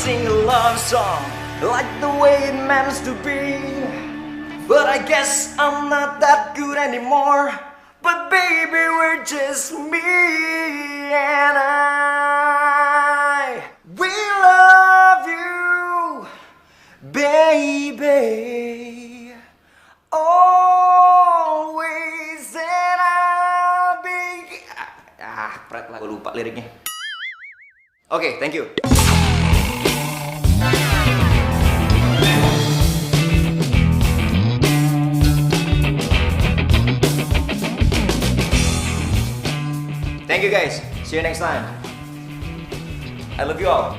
sing a love song like the way it meant to be. But I guess I'm not that good anymore. But baby, we're just me and I. We love you, baby. Always and I'll be. Pret lah, gue lupa liriknya. Oke, thank you. Thank you guys. See you next time. I love you all.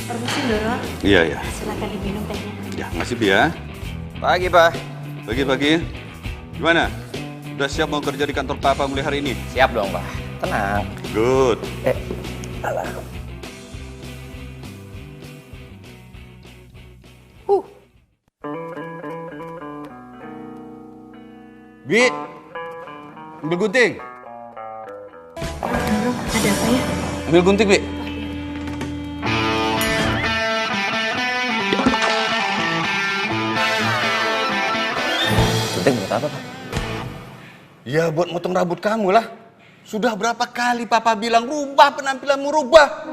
Permisi, Doro. Iya, iya. Silakan diminum tehnya. Ya, makasih, Bi ya. Pagi, Pak. Pagi-pagi. Gimana? Udah siap mau kerja di kantor Papa mulai hari ini? Siap dong, Pak. Tenang. Good. Alah. Bi, ambil gunting. Doro, ada apa ya? Ambil gunting, Bi. Gunting buat apa, Pak? Ya, buat motong rambut kamu lah. Sudah berapa kali Papa bilang rubah penampilanmu, rubah.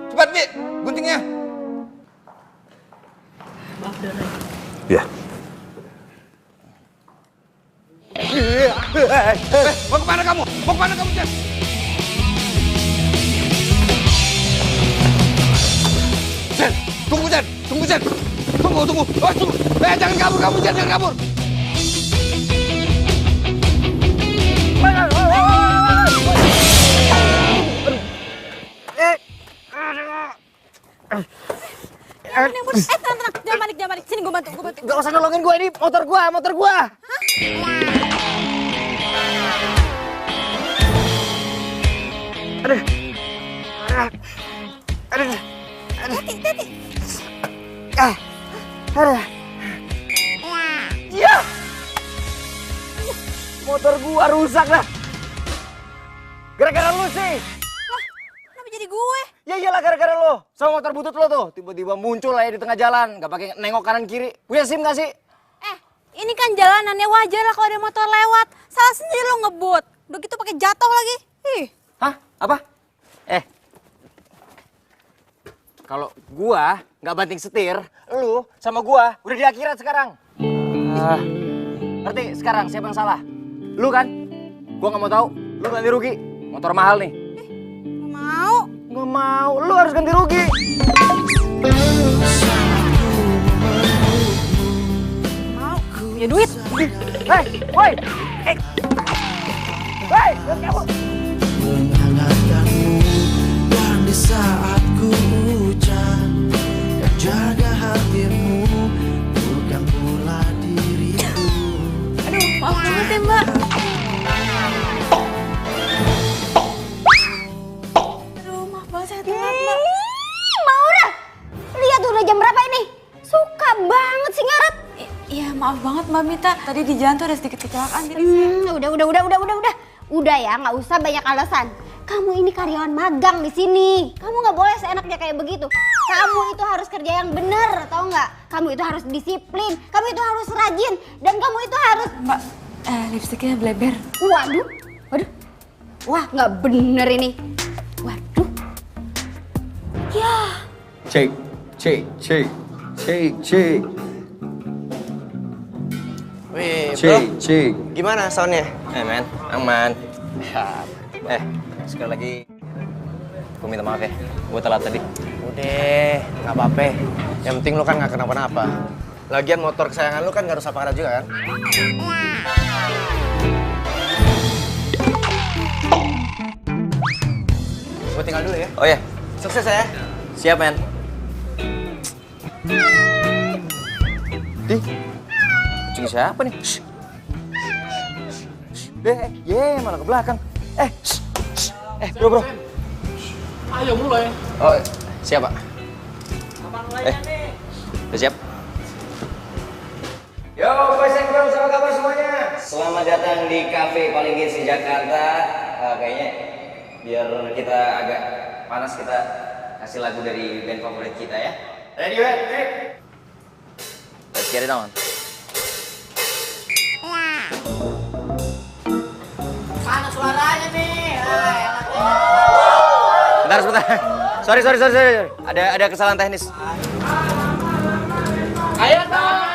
Cepat, Bi, guntingnya. Maaf, Doro. Ya. Mau kemana kamu? Mau kemana kamu, Jen? Jen, tunggu, Jen. Tunggu, Jen. Tunggu. Oh, tunggu. Jangan kabur kamu, Jen. Jangan kabur. Tenang. Jangan balik. Sini gue bantu. Gak usah nolongin gue, ini motor gue. Aduh. Hati. Aduh. Ya. Motor gua rusak lah. Gara-gara lu sih. Kenapa jadi gue? Ya iyalah gara-gara lo. Sama motor butut lo tuh tiba-tiba muncul aja di tengah jalan, gak pakai nengok kanan kiri. Punya SIM gak sih? Ini kan jalanannya wajar lah kalau ada motor lewat. Salah sendiri lo ngebut. Udah gitu pakai jatuh lagi. Ih. Hah? Apa? Kalau gua nggak banting setir, lu sama gua udah di akhirat sekarang. Ngerti sekarang siapa yang salah? Lu kan? Gua nggak mau tahu. Lu ganti rugi. Motor mahal nih. Gak mau. Nggak mau. Lu harus ganti rugi. Mau. Punya duit. Hei, woi. Hei, jangan kabur. Menghangatkanmu dan di saat ku hujan dan jaga hatimu bukan pula diriku. Aduh, maaf banget ya, Mbak. Aduh, maaf banget saya telat, Mbak. Maura, lihat udah jam berapa ini? Suka banget sih ngaret. Iya, maaf banget Mbak Mita. Tadi di jalan tuh ada sedikit kecelakaan. Udah ya, nggak usah banyak alasan. Kamu ini karyawan magang di sini. Kamu nggak boleh seenaknya kayak begitu. Kamu itu harus kerja yang benar, tau nggak? Kamu itu harus disiplin. Kamu itu harus rajin. Dan kamu itu harus... Mbak, lipstiknya bleber. Waduh. Wah, nggak bener ini. Waduh. Ya. Cek. Wih, bro, Cek. gimana soundnya? Men, aman. Sekali lagi, gue minta maaf ya. Gue telat tadi. Udah, nggak apa-apa. Yang penting lu kan nggak kenapa-napa. Lagian motor kesayangan lu kan nggak rusak parah juga kan? Gue tinggal dulu ya. Oh ya, Sukses ya. siap men. Di, kucing siapa nih? Malah ke belakang. Bro. Ayo mulai. Oh, siap, Pak. Udah siap? Yo, boys and girls, apa kabar semuanya? Selamat datang di kafe paling hits di Jakarta. Kayaknya Biar kita agak panas, kita kasih lagu dari band favorit kita ya. Ready, ready? Let's get it on. Mana suaranya nih? Sebentar. Sorry. Ada kesalahan teknis. Ayo dong.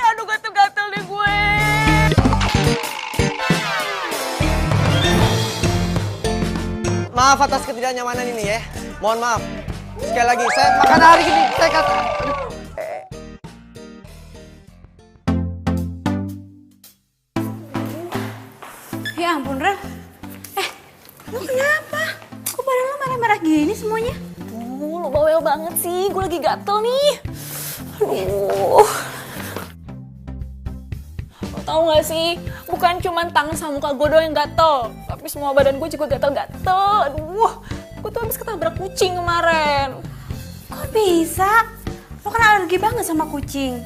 Aduh, gatel-gatel deh gue. Maaf atas ketidaknyamanan ini ya. Mohon maaf. Sekali lagi, saya makan hari ini. Saya kata. Ya ampun, Rel. Lu kenapa? Kok badan lu merah-merah gini semuanya? Lu bawel banget sih, gue lagi gatel nih. Aduh. Lo tau gak sih, bukan cuma tangan sama muka gue doang yang gatel, tapi semua badan gue juga gatel-gatel. Aduh, gue tuh habis ketabrak kucing kemarin. Kok bisa? Lo kan alergi banget sama kucing.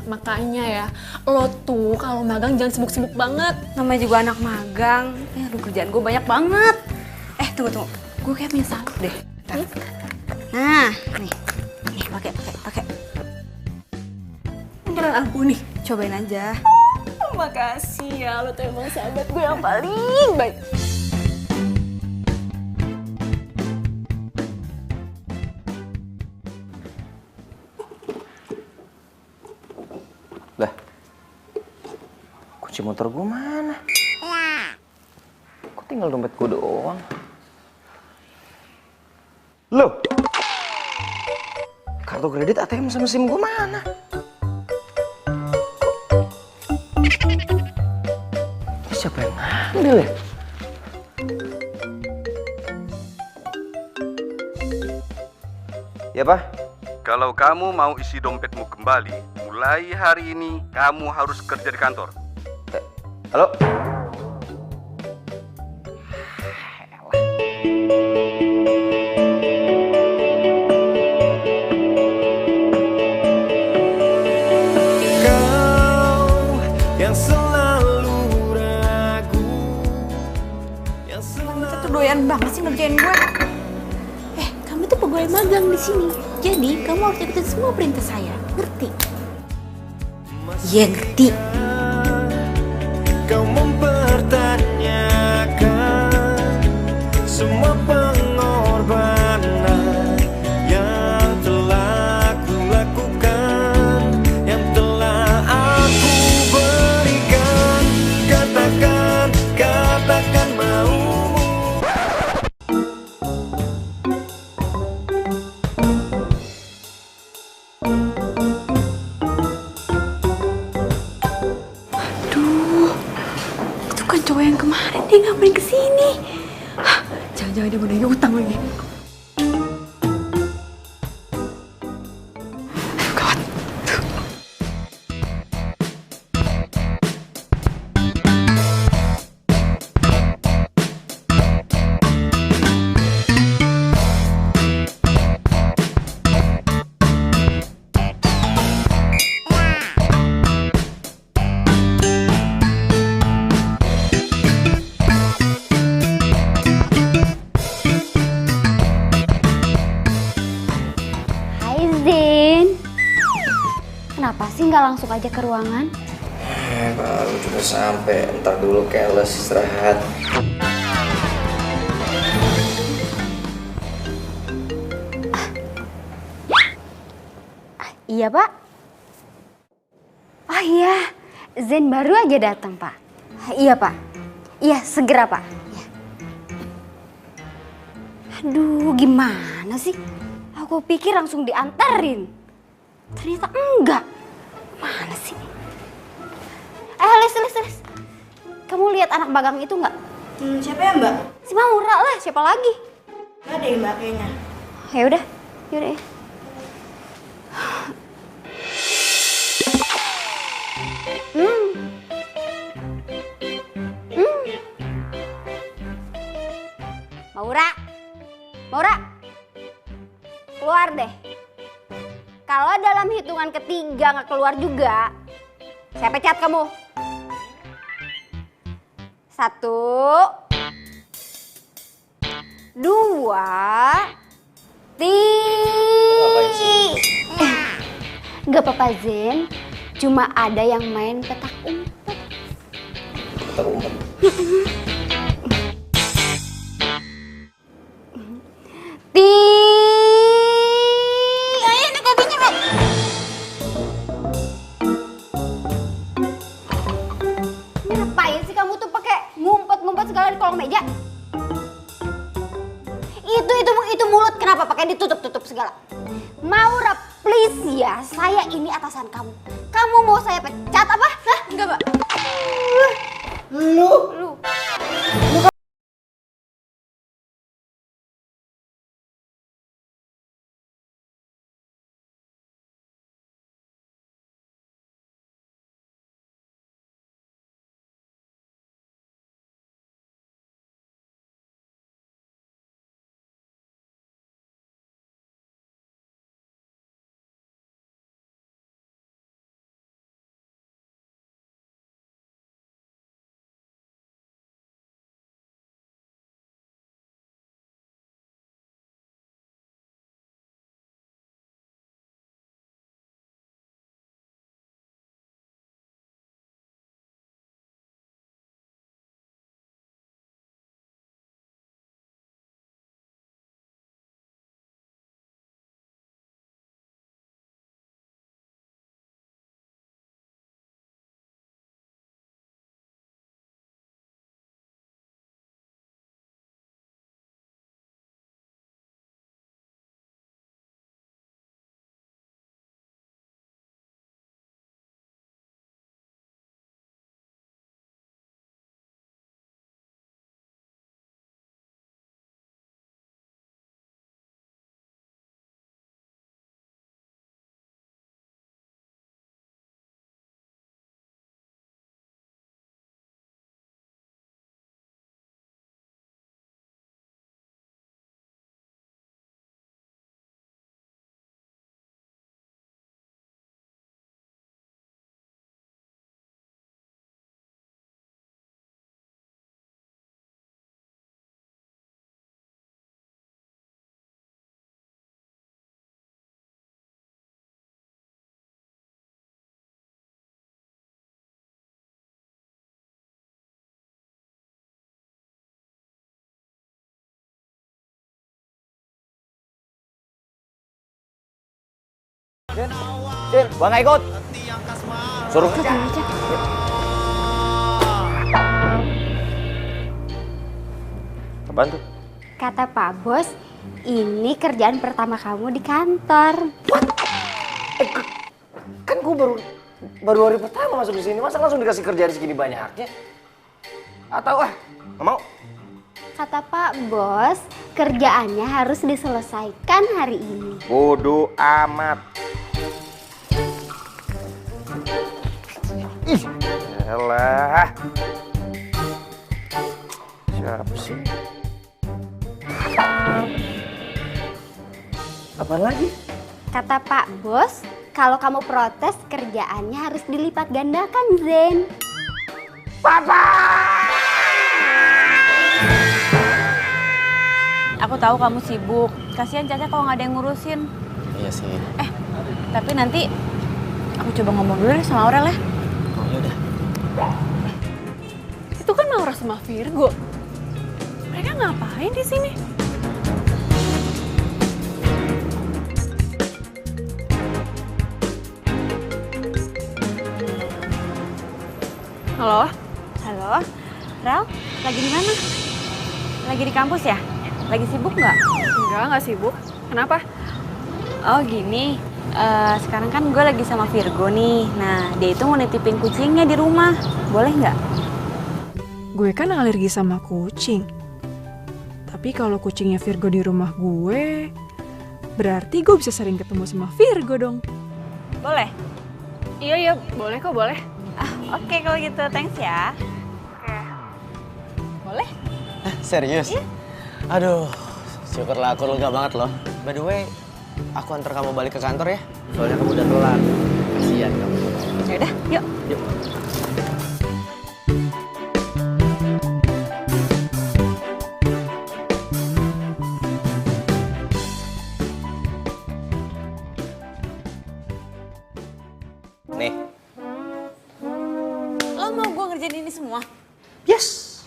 Makanya ya, lo tuh kalau magang jangan sibuk-sibuk banget. Namanya juga anak magang. Aduh, kerjaan gue banyak banget. Tunggu. Gue kayak punya sabuk deh. Bentar. Nah, nih. Nih, pakai. Beneran aku nih. Cobain aja. Makasih ya, lo tuh emang sahabat gue yang paling baik. Lah, kunci motor gue mana? Kok tinggal dompet gue doang? Loh, kartu kredit ATM sama SIM gue mana? Ini siapa yang ngambil ya? Ya, Pak? Kalau kamu mau isi dompetmu kembali, mulai hari ini kamu harus kerja di kantor. Halo? Kamu tuh doyan banget sih ngerjain gue. Kamu tuh pegawai magang di sini. Jadi kamu harus ikutin semua perintah saya. Ngerti? Iya, ngerti. Kau mempertanyakan semua pengorbanan yang telah ku lakukan, yang telah aku berikan. Katakan maumu. Bukan cowok yang kemarin, dia ngapain kesini? Jangan-jangan dia mau nanya utang lagi. Gawat. Kenapa sih nggak langsung aja ke ruangan? Baru juga sampai. Ntar dulu keles istirahat. Iya, Pak. Oh iya, Zen baru aja datang, Pak. Iya, Pak. Iya, segera, Pak. Iya. Aduh, gimana sih? Aku pikir langsung diantarin. Ternyata enggak. Mana sih? Lis. Kamu lihat anak magang itu enggak? Siapa ya, Mbak? Si Maura lah, siapa lagi? Gak ada ya, Mbak, kayaknya. Yaudah ya. Maura, Maura, keluar deh. Kalau dalam hitungan ketiga nggak keluar juga, saya pecat kamu. 1, 2, 3. Gak apa-apa Zen, cuma ada yang main petak umpet. Petak umpet. Ayo nih kopinya, Mbak. Ngapain sih kamu tuh pakai ngumpet-ngumpet segala di kolong meja? Itu mulut kenapa pakai ditutup-tutup segala? Maura, please ya, saya ini atasan kamu. Kamu mau saya pecat apa? Hah? Enggak, Mbak. Lu. Din, gua nggak ikut. Suruh. Apaan tuh? Kata Pak Bos, ini kerjaan pertama kamu di kantor. Kan gua baru hari pertama masuk di sini, masa langsung dikasih kerjaan segini banyaknya? Atau nggak mau? Kata Pak Bos, kerjaannya harus diselesaikan hari ini. Bodoh amat. Ih, elah. Siapa sih? Apaan lagi? Kata Pak Bos, kalau kamu protes kerjaannya harus dilipat gandakan, Zen. Papa! Aku tahu kamu sibuk. Kasihan Caca kalau nggak ada yang ngurusin. Iya sih. Tapi nanti aku coba ngomong dulu deh sama Aurel ya. Oh yaudah. Itu kan Maura sama Virgo. Mereka ngapain di sini? Halo? Halo, Rel, lagi di mana? Lagi di kampus ya? Lagi sibuk nggak? Enggak sibuk. Kenapa? Oh gini, sekarang kan gue lagi sama Virgo nih. Nah, dia itu mau nitipin kucingnya di rumah. Boleh nggak? Gue kan alergi sama kucing. Tapi kalau kucingnya Virgo di rumah gue, berarti gue bisa sering ketemu sama Virgo dong. Boleh? Iya, boleh kok, boleh. Oke, kalau gitu, thanks ya. Boleh? Serius? Aduh, Syukurlah aku lega banget loh. By the way, aku antar kamu balik ke kantor ya. Soalnya kamu udah telat. Kasihan kamu. Ya udah, yuk. Yuk. Nih. Lo mau gue ngerjain ini semua? Yes.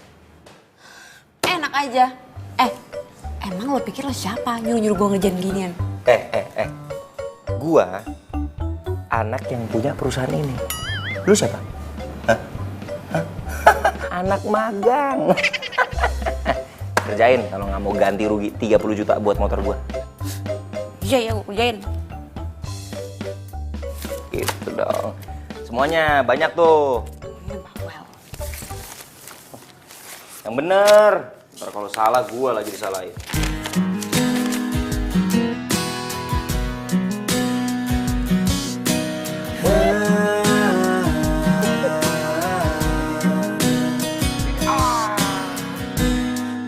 Enak aja. Emang lo pikir lo siapa nyuruh-nyuruh gue ngerjain ginian? Gua anak yang punya perusahaan ini. Lu siapa? Hah? Anak magang. Kerjain kalau nggak mau ganti rugi 30 juta buat motor gua. Iya ya, gue kerjain. Gitu dong. Semuanya banyak tuh. Yang bener. Ntar kalau salah gua lagi disalahin.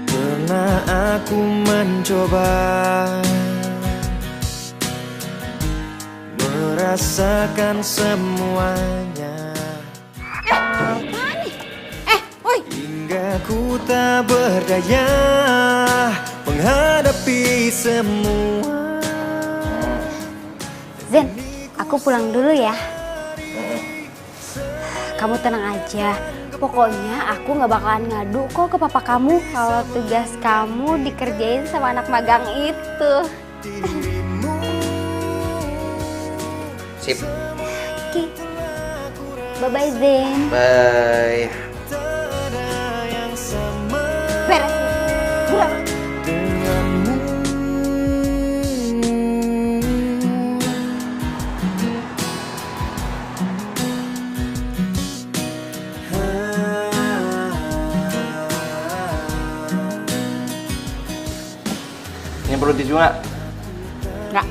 Pernah aku mencoba merasakan semuanya Woi. hingga ku tak berdaya menghadapi semua. Zen, aku pulang dulu ya. Kamu tenang aja. Pokoknya aku nggak bakalan ngadu kok ke papa kamu kalau tugas kamu dikerjain sama anak magang itu. Sip. Oke. Bye-bye Zen. Bye. Beres. Buruan. Ini perlu tisu nggak? Nggak.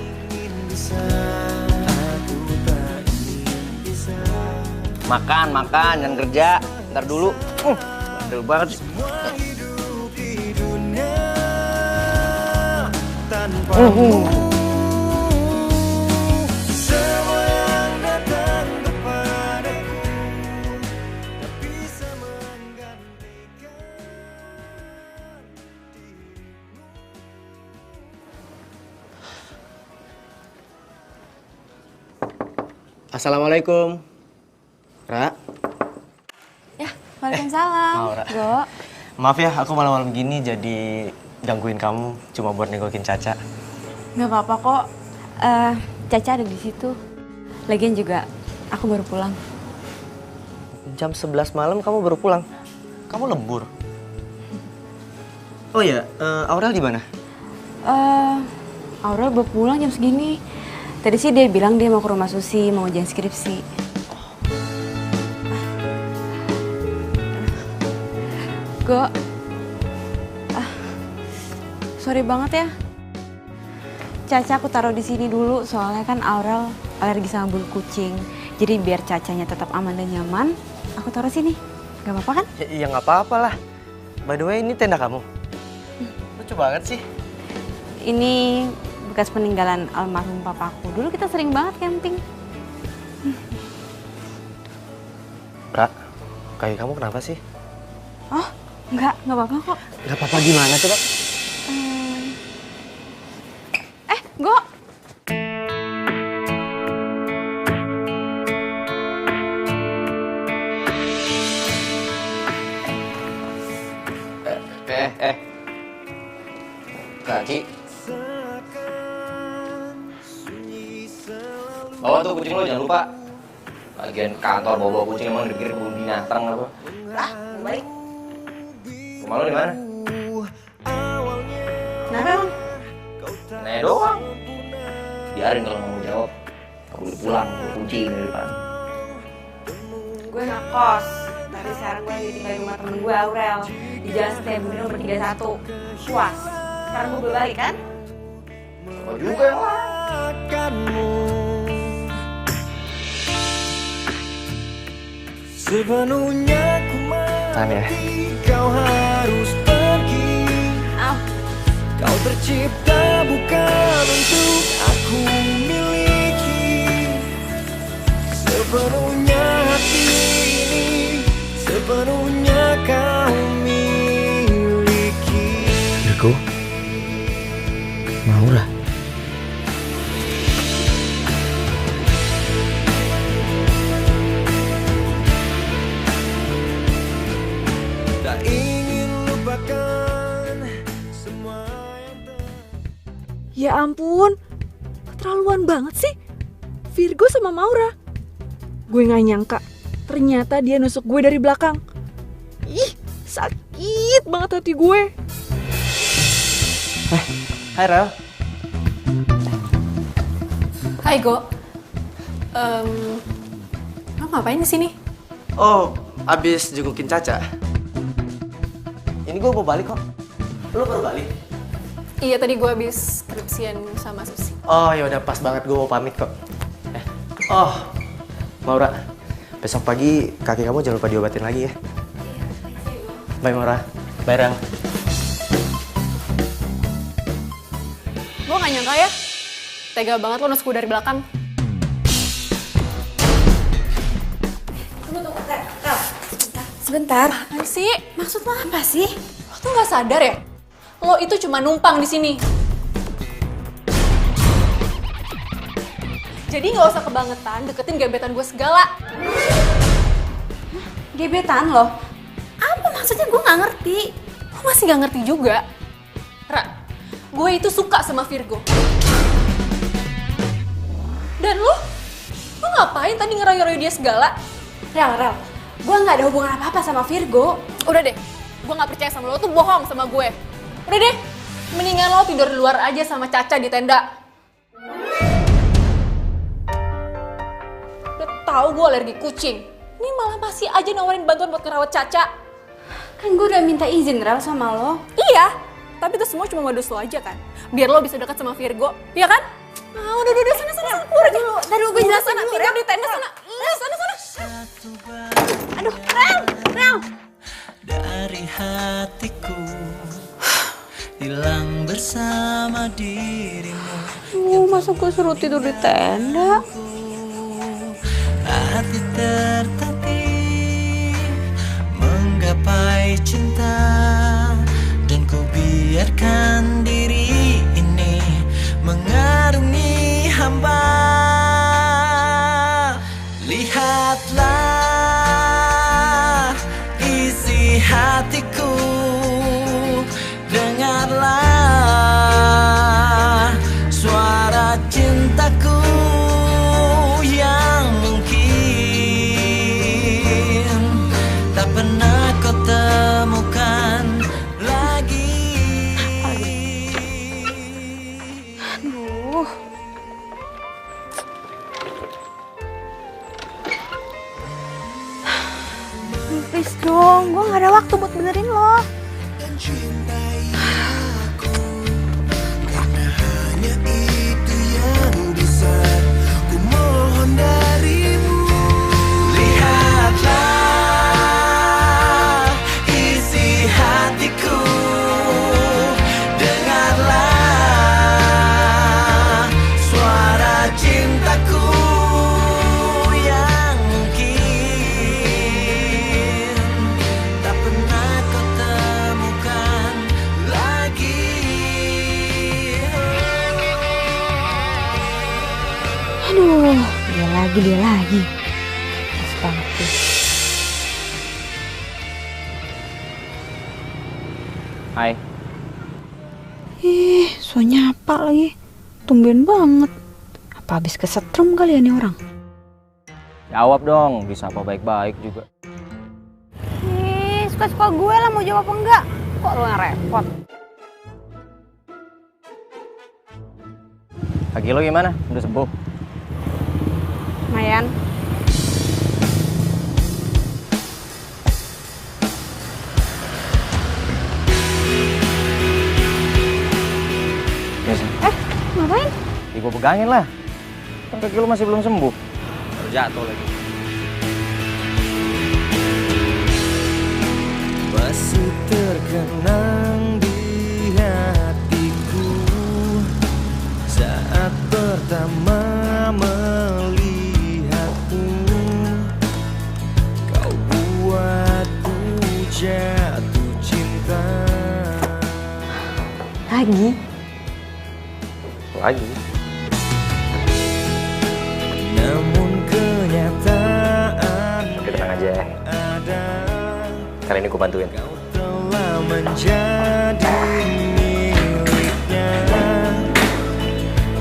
Makan, jangan kerja. Ntar dulu. Bandel banget sih. Assalamualaikum. Ra. Ya, waalaikumsalam. Mau, Ra. Go. Maaf ya, aku malam-malam gini jadi gangguin kamu cuma buat nengokin Caca. Nggak apa-apa kok. Caca ada di situ. Lagian juga aku baru pulang. Jam 11 malam kamu baru pulang. Kamu lembur. Oh iya, Aurel di mana? Aurel baru pulang jam segini. Tadi sih dia bilang dia mau ke rumah Susi, mau ujian skripsi. Go. Sorry banget ya. Caca aku taruh di sini dulu soalnya kan Aurel alergi sama bulu kucing. Jadi biar Cacanya tetap aman dan nyaman, aku taruh sini. Gak apa-apa kan? Ya nggak apa-apa lah. By the way, ini tenda kamu. Lucu banget sih. Ini bekas peninggalan almarhum papaku. Dulu kita sering banget camping. Ra, kaki kamu kenapa sih? Oh, nggak apa-apa kok. Nggak apa-apa gimana coba? Go. Kaki. Bawa tuh kucing lo, jangan lupa. Bagian kantor bawa kucing emang dipikir kebun binatang apa? Balik. Rumah lo di mana? Kenapa emang? Nanya doang. Biarin kalau mau jawab. Aku udah pulang, bawa kucing di depan. Gue ngekos. Tapi sekarang gue lagi tinggal di rumah temen gue, Aurel. Di Jalan Setiabudi nomor 31. Puas. Sekarang gue belum balik kan? Kau juga yang Akanmu sepenuhnya ku Tahan ya. mati, kau harus pergi. Au. Kau tercipta bukan untuk aku miliki. Sepenuhnya hati ini, sepenuhnya kau miliki. Virgo, Maura. Tak ingin lupakan semua yang Ya ampun, keterlaluan banget sih. Virgo sama Maura. Gue gak nyangka, ternyata dia nusuk gue dari belakang. Ih, sakit banget hati gue. Hai Rel. Hai Go. Lo ngapain di sini? Oh, abis jengukin Caca. Ini gue mau balik kok. Lo baru balik? Iya, tadi gue habis skripsian sama Susi. Oh ya udah pas banget, gue mau pamit kok. Oh, Maura, besok pagi kaki kamu jangan lupa diobatin lagi ya. Bye Maura. Bye Rel. Gue gak nyangka ya, tega banget lo nusuk gue dari belakang. Sebentar. Apaan sih? Maksud lo apa sih? Lo tuh gak sadar ya? Lo itu cuma numpang di sini. Jadi gak usah kebangetan deketin gebetan gue segala. Gebetan lo? Apa maksudnya, gue gak ngerti. Lo masih gak ngerti juga? Ra, gue itu suka sama Virgo. Dan lo ngapain tadi ngerayu-rayu dia segala? Rel, gue gak ada hubungan apa-apa sama Virgo. Udah deh, gue gak percaya sama lo tuh bohong sama gue. Udah deh, mendingan lo tidur di luar aja sama Caca di tenda. Udah tahu gue alergi kucing. Ini malah masih aja nawarin bantuan buat ngerawat Caca. Kan gue udah minta izin Rel sama lo. Iya, tapi itu semua cuma modus lo aja kan. Biar lo bisa dekat sama Virgo, iya kan? Ah, udah, sana, keluar aja. Tadi gue jelasin dulu, tidur di tenda sana. Sana. Aduh, Rel. dari hatiku hilang bersama dirimu. Masa gue suruh tidur di tenda? Hati tertatih menggapai cinta, dan ku biarkan diri ini mengarungi hamba. Lihatlah isi hatiku, dengarlah suara cintaku yang mungkin tak pernah kau temukan lagi. Aduh. Please dong, gue gak ada waktu buat benerin lo. Cintai aku, karena hanya itu yang bisa ku mohon darimu. Lihatlah isi hatiku, dengarlah suara cintaku yang mungkin tak pernah kau temukan lagi. Aduh, dia lagi. Astaga. Hai. So nyapa lagi. Tumben banget. Apa habis kesetrum kali ya nih orang? Jawab dong, bisa apa baik-baik juga. Suka-suka gue lah mau jawab apa enggak. Kok lo yang repot? Kaki lo gimana? Udah sembuh? Lumayan. Biasa. Ngapain? Ya gue pegangin lah. Kan kaki lo masih belum sembuh. Baru jatuh lagi. Masih terkenang di hatiku lama melihatmu, kau buatku jatuh cinta. Lagi? Lagi? Namun kenyataan Oke, tenang aja ya. Kali ini gue bantuin. telah menjadi miliknya.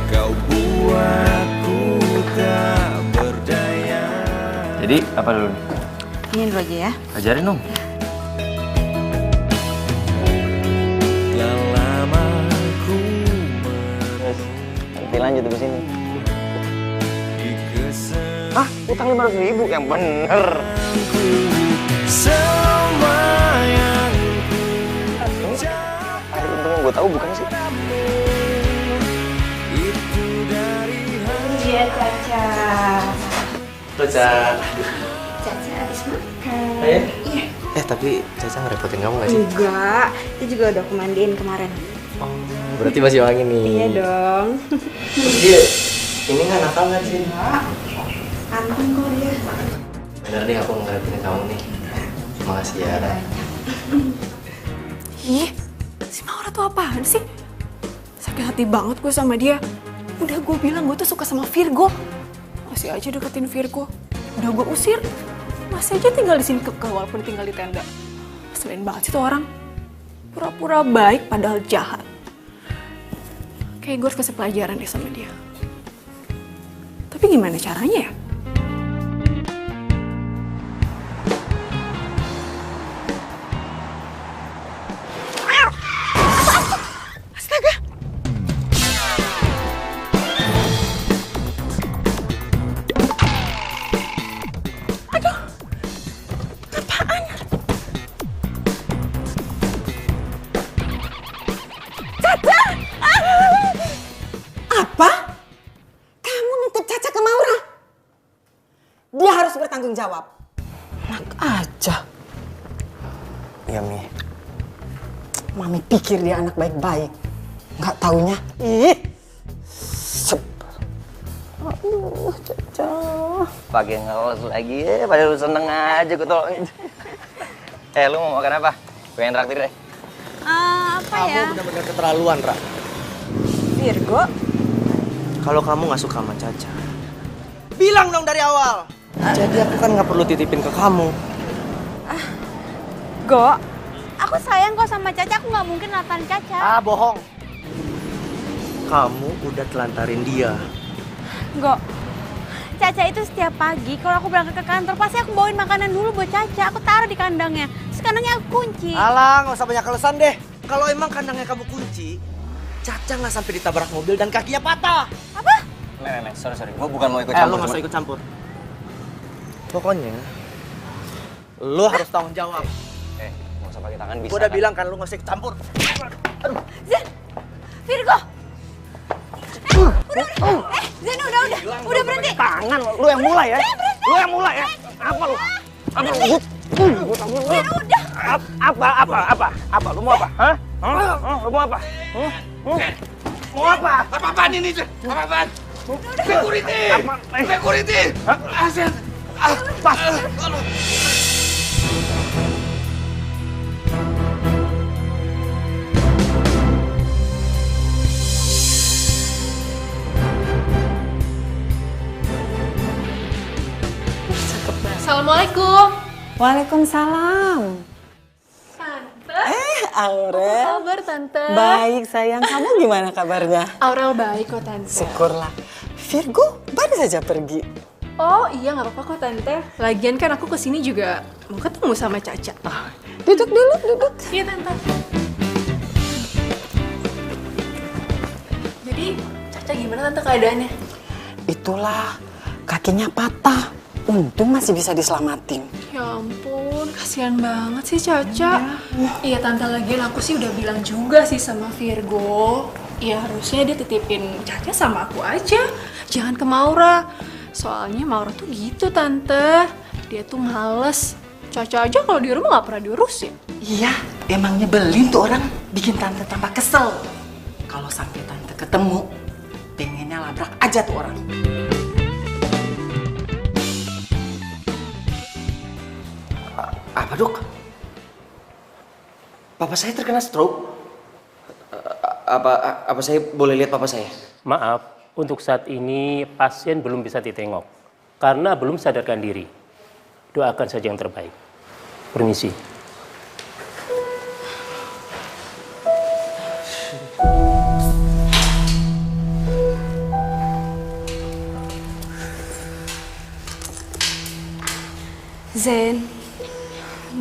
Kau buatku tak berdaya. Jadi apa dulu nih? Ini dulu aja ya. Ajarin dong. Telah lama ku Nanti lanjut di sini. dikesan. Hah? Utang 500.000? Yang bener. Semua yang Aduh, untung gue tahu bukan sih. itu dari Iya, Caca. Caca. Caca habis makan. Iya? Tapi Caca ngerepotin kamu gak sih? Enggak, dia juga udah aku mandiin kemarin. Oh, berarti masih wangi nih. Iya dong. Iya. Ini nggak nakal nggak sih? Anteng kok dia. Bener deh, aku ngerepotin kamu nih. Makasih ya. Ih, si Maura tuh apaan sih? Sakit hati banget gue sama dia. Udah gue bilang gue tuh suka sama Virgo. Masih aja deketin Virgo. Udah gue usir. Masih aja tinggal di sini kekeh walaupun tinggal di tenda. Selain banget sih tuh orang. Pura-pura baik padahal jahat. Kayak gue harus kasih pelajaran deh sama dia. Tapi gimana caranya ya? Apa? Kamu nitip Caca ke Maura? Dia harus bertanggung jawab. Enak aja. Iya, Mi. Mami pikir dia anak baik-baik. Nggak taunya, ih. Aduh, Caca. Pakai ngelos lagi ya, padahal lu seneng aja gue tolongin. Lu mau makan apa? Pengen traktir deh. Apa ya? Kamu benar-benar keterlaluan, Ra. Virgo? Kalau kamu nggak suka sama Caca, bilang dong dari awal. Jadi aku kan nggak perlu titipin ke kamu. Go, aku sayang kok sama Caca, aku nggak mungkin lantarin Caca. Ah, bohong. Kamu udah telantarin dia. Go, Caca itu setiap pagi kalau aku berangkat ke kantor pasti aku bawain makanan dulu buat Caca. Aku taruh di kandangnya, terus kandangnya aku kunci. Alah, nggak usah banyak alasan deh. Kalau emang kandangnya kamu kunci, Caca nggak sampai ditabrak mobil dan kakinya patah. Apa? Nek, sorry. Gue bukan mau ikut campur. Lu nggak usah ikut campur. Pokoknya, lu harus tanggung jawab. Nggak usah pakai tangan bisa. Gue udah bilang kan, lu nggak usah ikut campur. Aduh. Zen, Virgo. Zen udah berhenti. Tangan, lu yang mulai ya. Lu yang mulai ya. Apa lu? Apa lu? Zen udah. Apa? Lu mau apa? Hah? Lu mau apa? Mau apa? Apa-apaan ini? Apa-apaan? Security! Asen! Pas! Assalamualaikum. Waalaikumsalam. Tante. Aurel. Apa kabar, Tante? Baik sayang, kamu gimana kabarnya? Aurel baik kok, Tante. Syukurlah. Virgo baru saja pergi. Oh iya, nggak apa-apa kok, Tante. Lagian kan aku kesini juga mau ketemu sama Caca. Duduk dulu, duduk. Iya, Tante. Jadi, Caca gimana, Tante, keadaannya? Itulah, kakinya patah. Untung masih bisa diselamatin. Ya ampun, kasihan banget sih Caca. Iya, Tante, lagian aku sih udah bilang juga sih sama Virgo. Ya harusnya dia titipin Caca sama aku aja. Jangan ke Maura. Soalnya Maura tuh gitu, Tante. Dia tuh males. Caca aja kalau di rumah nggak pernah diurusin. Iya, emang nyebelin tuh orang, bikin tante tambah kesel. Kalau sampai tante ketemu, pengennya labrak aja tuh orang. Apa dok? Papa saya terkena stroke. Apa saya boleh lihat papa saya? Maaf, untuk saat ini pasien belum bisa ditengok karena belum sadarkan diri. Doakan saja yang terbaik. Permisi. Zen,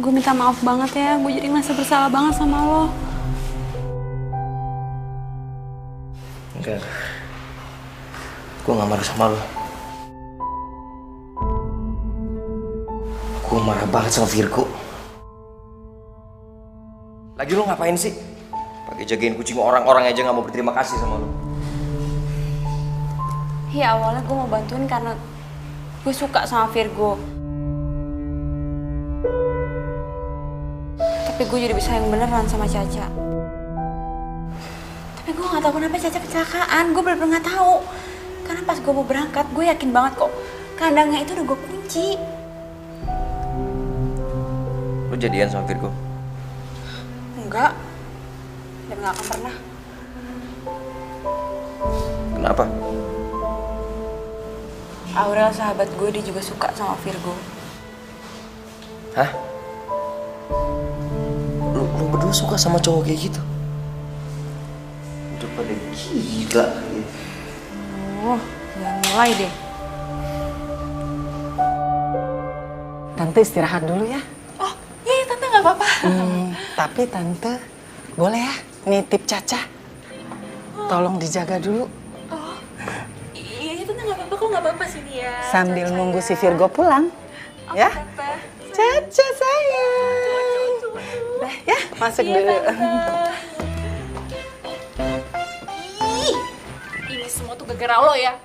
gue minta maaf banget ya. Gue jadi ngerasa bersalah banget sama lo. Enggak. Gue gak marah sama lo. Gue marah banget sama Virgo. Lagi lo ngapain sih? Pakai jagain kucing orang-orang aja gak mau berterima kasih sama lo. Ya awalnya gue mau bantuin karena gue suka sama Virgo. Tapi gue jadi bisa yang beneran sama Caca. Tapi gue gak tahu kenapa Caca kecelakaan. Gue bener-bener gak tahu. Karena pas gue mau berangkat, gue yakin banget kok kandangnya itu udah gue kunci. Lo jadian sama Virgo? Enggak. Dan gak akan pernah. Kenapa? Aurel sahabat gue, dia juga suka sama Virgo. Hah? Lu berdua suka sama cowok kayak gitu? Udah pada gila. Oh, jangan mulai deh. Tante istirahat dulu ya. Oh, iya Tante nggak apa-apa. Tapi Tante boleh ya nitip Caca. Tolong dijaga dulu. Oh, iya Tante nggak apa-apa kok, nggak apa-apa sini ya. Sambil Caca nunggu ya. si Virgo pulang. Oh, Ya. Tante. Caca sayang. Dah ya, masuk Iya, dulu. Tante. Ih, ini semua tuh gara-gara lo ya.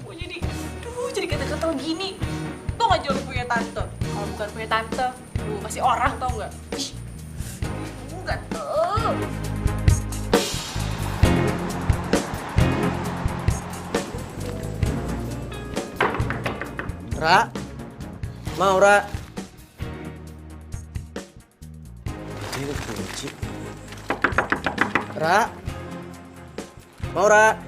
Gue jadi kata-kata gini. Tuh gak jauh punya tante. Kalau bukan punya tante, lu masih orang tau gak? Ih, enggak tuh. Ra? Mau, Ra? Dia kunci. Ra? Mau, Ra?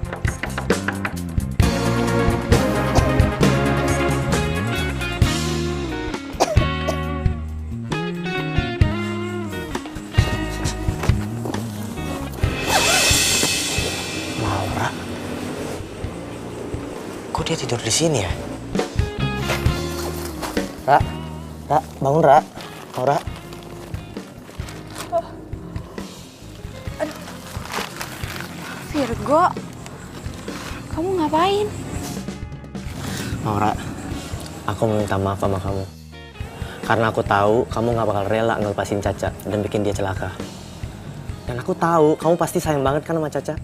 Maura? Kok dia tidur di sini ya? Ra, bangun Ra, Maura. Virgo, kamu ngapain? Maura, aku mau minta maaf sama kamu. Karena aku tahu kamu gak bakal rela ngelepasin Caca dan bikin dia celaka. Dan aku tahu kamu pasti sayang banget kan sama Caca.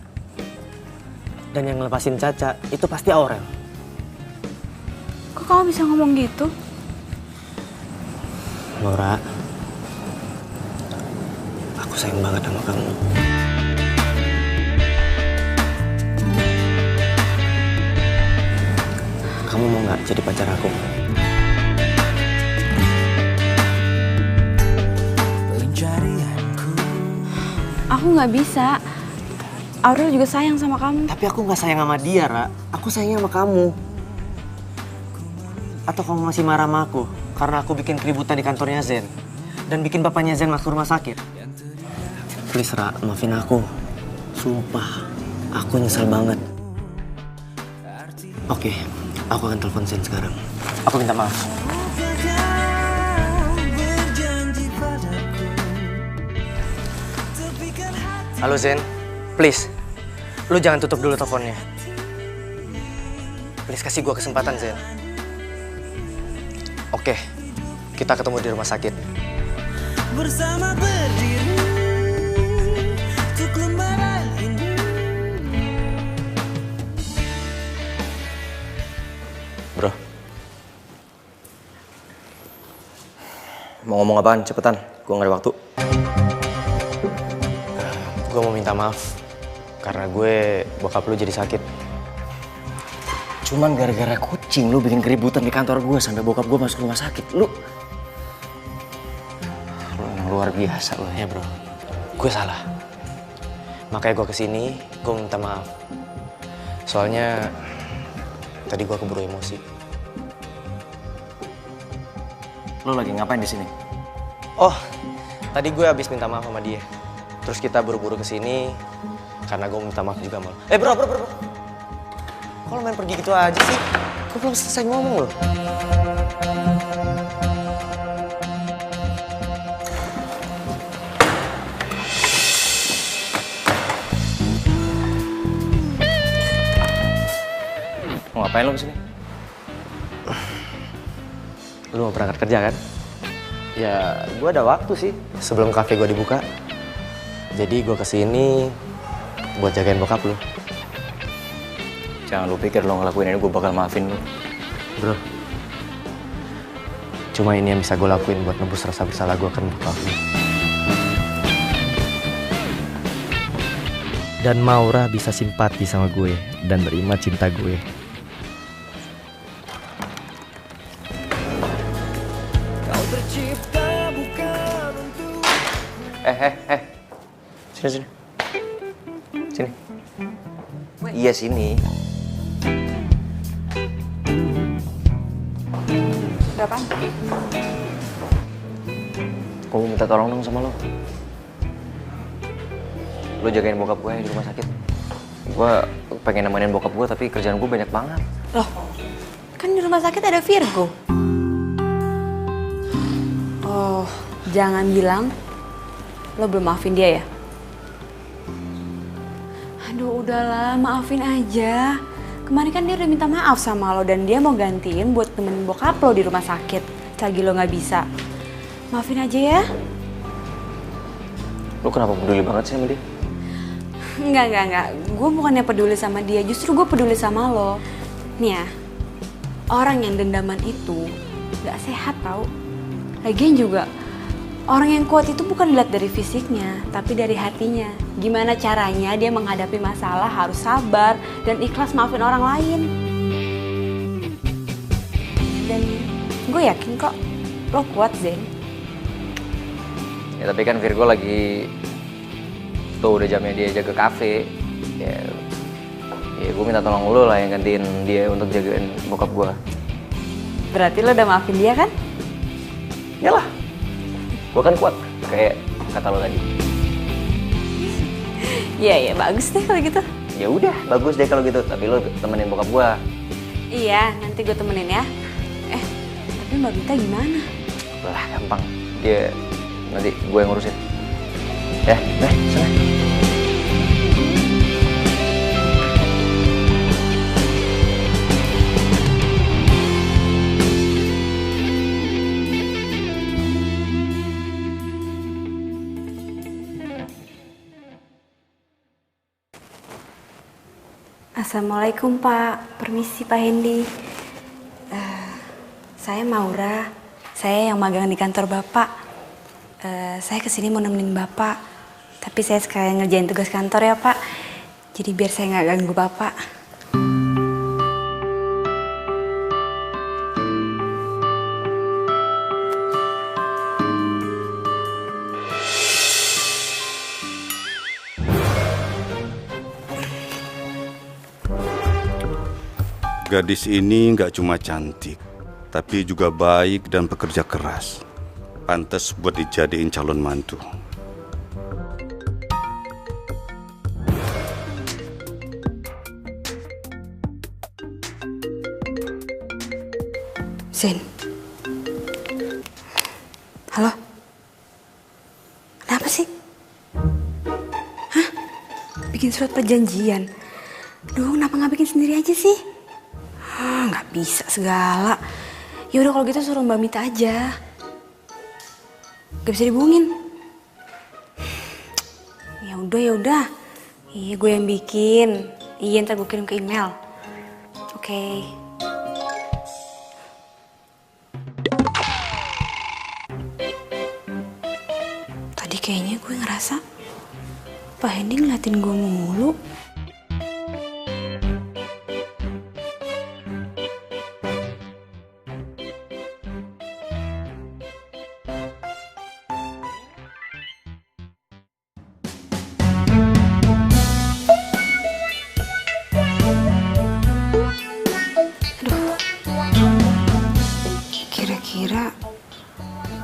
Dan yang ngelepasin Caca itu pasti Aurel. Kok kamu bisa ngomong gitu? Maura, aku sayang banget sama kamu. Kamu mau nggak jadi pacar aku? Aku nggak bisa. Aurel juga sayang sama kamu. Tapi aku nggak sayang sama dia, Ra. Aku sayang sama kamu. Atau kamu masih marah sama aku karena aku bikin keributan di kantornya Zen dan bikin bapaknya Zen masuk rumah sakit? Please, Ra, maafin aku. Sumpah, aku nyesel banget. Oke, aku akan telepon Zen sekarang. Aku minta maaf. Halo Zen, please, lu jangan tutup dulu teleponnya. Please kasih gua kesempatan Zen. Oke, kita ketemu di rumah sakit. Bersama berdiri untuk lembaran ini. Bro, mau ngomong apaan? Cepetan, gua nggak ada waktu. Gue mau minta maaf karena gue bokap lu jadi sakit. Cuman gara-gara kucing lu bikin keributan di kantor gue sampai bokap gue masuk rumah sakit. Lu emang luar biasa lu. Ya bro, gue salah. Makanya gue kesini, gue minta maaf. Soalnya tadi gue keburu emosi. Lu lagi ngapain di sini? Oh, tadi gue habis minta maaf sama dia. Terus kita buru-buru kesini karena gue minta maaf juga sama lo. Bro. Kok lo main pergi gitu aja sih? Gue belum selesai ngomong loh. Mau ngapain lo kesini? Lu mau berangkat kerja kan? Ya, gue ada waktu sih sebelum kafe gue dibuka. Jadi gue kesini buat jagain bokap lu. Jangan lu pikir lo ngelakuin ini gue bakal maafin lu. Bro, cuma ini yang bisa gue lakuin buat nebus rasa bersalah gue kan bokap lu. Dan Maura bisa simpati sama gue dan nerima cinta gue. Kau tercipta bukan untuk Sini. Iya sini. Udah apaan? Gue minta tolong dong sama lo. Lo jagain bokap gue di rumah sakit. Gue pengen nemenin bokap gue tapi kerjaan gue banyak banget. Loh, kan di rumah sakit ada Virgo. Oh, jangan bilang lo belum maafin dia ya? Aduh, udahlah, maafin aja. Kemarin kan dia udah minta maaf sama lo dan dia mau gantiin buat temenin bokap lo di rumah sakit. Selagi lo nggak bisa. Maafin aja ya. Lo kenapa peduli banget sih sama dia? Enggak. Gue bukannya peduli sama dia, justru gue peduli sama lo. Nih ya, orang yang dendaman itu gak sehat tau. Lagian juga, orang yang kuat itu bukan dilihat dari fisiknya, tapi dari hatinya. Gimana caranya dia menghadapi masalah harus sabar dan ikhlas maafin orang lain. Dan gue yakin kok, lo kuat Zen. Ya tapi kan Virgo lagi tuh udah jamnya dia jaga kafe. Ya gue minta tolong lo lah yang gantiin dia untuk jagain bokap gue. Berarti lo udah maafin dia kan? Yalah, gue kan kuat kayak kata lo tadi. Iya, bagus deh kalau gitu. Ya udah, bagus deh kalau gitu. Tapi lo temenin bokap gue. Iya, nanti gue temenin ya. Tapi Mbak Bita gimana? Lah gampang, dia nanti gue yang ngurusin. Ya, sana. Assalamualaikum Pak, permisi Pak Hendy. Saya Maura, saya yang magang di kantor Bapak. Saya kesini mau nemenin Bapak, tapi saya sekalian ngerjain tugas kantor ya Pak. Jadi biar saya nggak ganggu Bapak. Gadis ini nggak cuma cantik, tapi juga baik dan pekerja keras. Pantas buat dijadiin calon mantu. Zen. Halo? Kenapa sih? Hah? Bikin surat perjanjian? Duh, kenapa nggak bikin sendiri aja sih? Nggak bisa segala. Ya udah kalau gitu suruh Mbak Mita aja. Gak bisa dihubungin. Ya udah. Iya, gue yang bikin. Iya, ntar gue kirim ke email. Oke. Tadi kayaknya gue ngerasa Pak Hendy ngeliatin gue mulu.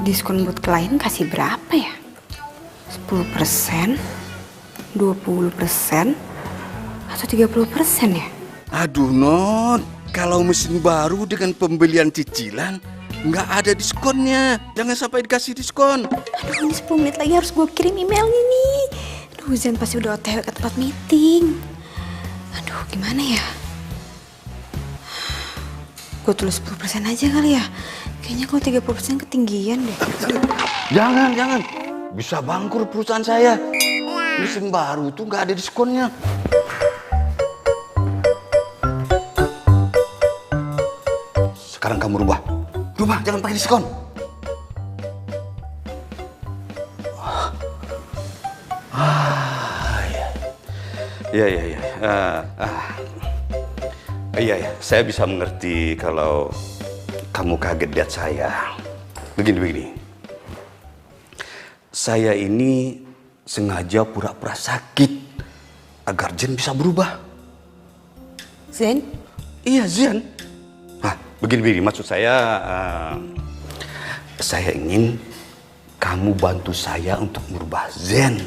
Diskon buat klien kasih berapa ya? 10%, 20%, atau 30% ya? Aduh Not, kalau mesin baru dengan pembelian cicilan nggak ada diskonnya. Jangan sampai dikasih diskon. Aduh, ini 10 menit lagi harus gue kirim emailnya nih. Aduh, Zen pasti udah OTW ke tempat meeting. Aduh, gimana ya? Gue tulis 10% aja kali ya. Kayaknya kalau 30% ketinggian deh. Jangan. Bisa bangkrut perusahaan saya. Mesin baru tuh nggak ada diskonnya. Sekarang kamu rubah, jangan pakai diskon. Iya, saya bisa mengerti kalau kamu kaget lihat saya. Begini. Saya ini sengaja pura-pura sakit agar Zen bisa berubah. Zen? Iya, Zen. Begini, maksud saya ingin kamu bantu saya untuk merubah Zen.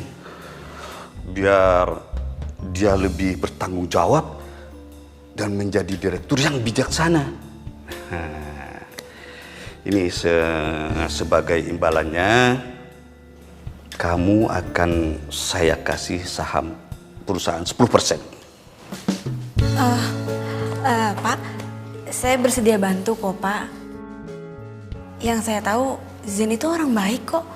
Biar dia lebih bertanggung jawab dan menjadi direktur yang bijaksana. Ini sebagai imbalannya, kamu akan saya kasih saham perusahaan 10%. Pak, saya bersedia bantu kok, Pak. Yang saya tahu, Zen itu orang baik kok.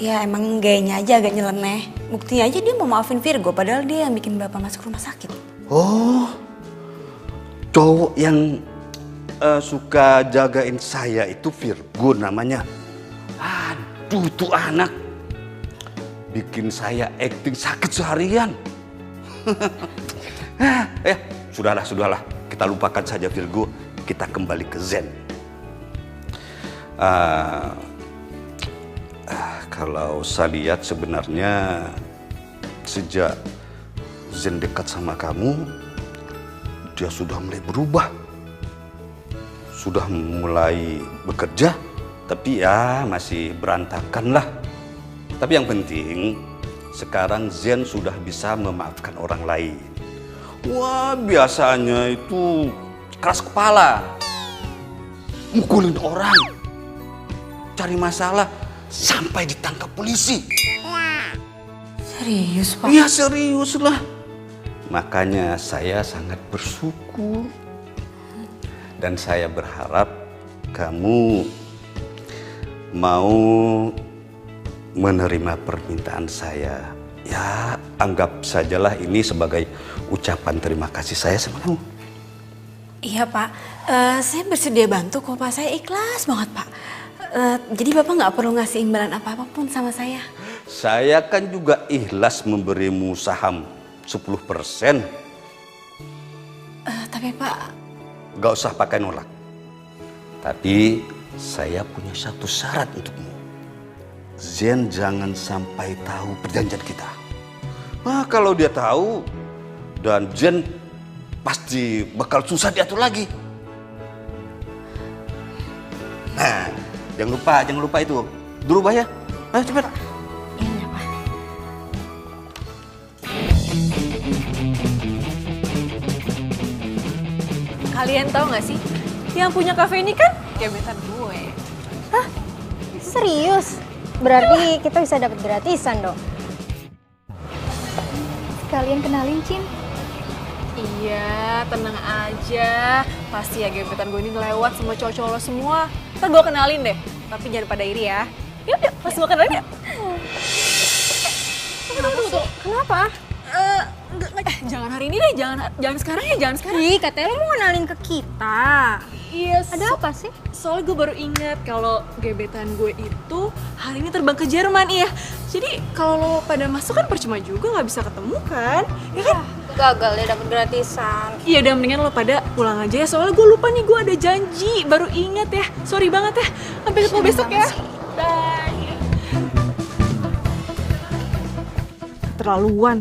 Ya emang gayanya aja agak nyeleneh. Buktinya aja dia mau maafin Virgo, padahal dia yang bikin Bapak masuk rumah sakit. Oh, cowok yang suka jagain saya itu Virgo namanya. Aduh, tuh anak bikin saya acting sakit seharian. Sudahlah. Kita lupakan saja Virgo, kita kembali ke Zen. Kalau saya lihat sebenarnya sejak Zen dekat sama kamu, dia sudah mulai berubah. Sudah mulai bekerja, tapi ya masih berantakan lah. Tapi yang penting, sekarang Zen sudah bisa memaafkan orang lain. Wah, biasanya itu keras kepala, mukulin orang, cari masalah, sampai ditangkap polisi. Serius, Pak? Iya, serius lah. Makanya saya sangat bersyukur. Dan saya berharap kamu mau menerima permintaan saya. Ya, anggap sajalah ini sebagai ucapan terima kasih saya sama kamu. Iya, Pak. Saya bersedia bantu kok, Pak. Saya ikhlas banget, Pak. Jadi Bapak nggak perlu ngasih imbalan apa-apapun sama saya. Saya kan juga ikhlas memberimu saham 10%. Tapi Pak... Gak usah pakai nolak. Tapi saya punya satu syarat untukmu. Zen jangan sampai tahu perjanjian kita. Nah, kalau dia tahu, dan Zen pasti bakal susah diatur lagi. Nah, jangan lupa itu. Berubah ya. Ayo cepat. Iya, Pak. Kalian tahu nggak sih, yang punya kafe ini kan gebetan gue. Hah? Serius? Berarti kita bisa dapat gratisan dong. Sekalian kenalin, Cin. Iya, tenang aja. Pasti ya gebetan gue ini ngelewat sama cowok-cowok lo semua. Ntar gue kenalin deh, tapi jangan pada iri ya. Yuk, pas gue kenalin ya. Tunggu. Kenapa? Jangan hari ini deh, jangan sekarang ya, jangan sekarang. Ih, katanya lo mau kenalin ke kita. Iya, ada apa sih? Soalnya gue baru ingat kalau gebetan gue itu hari ini terbang ke Jerman, iya. Jadi kalau lo pada masuk kan percuma juga, nggak bisa ketemu kan, ya kan? Gagal deh dapet gratisan. Iya, udah mendingan lo pada pulang aja ya. Soalnya gue lupa nih, gue ada janji, baru ingat ya. Sorry banget ya. Sampai ketemu besok ya. Bye. Keterlaluan.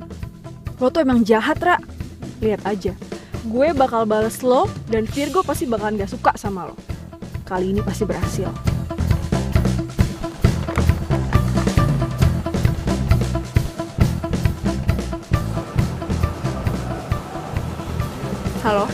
Lo tuh emang jahat, Ra. Lihat aja. Gue bakal bales lo dan Virgo pasti bakalan gak suka sama lo. Kali ini pasti berhasil. Halo?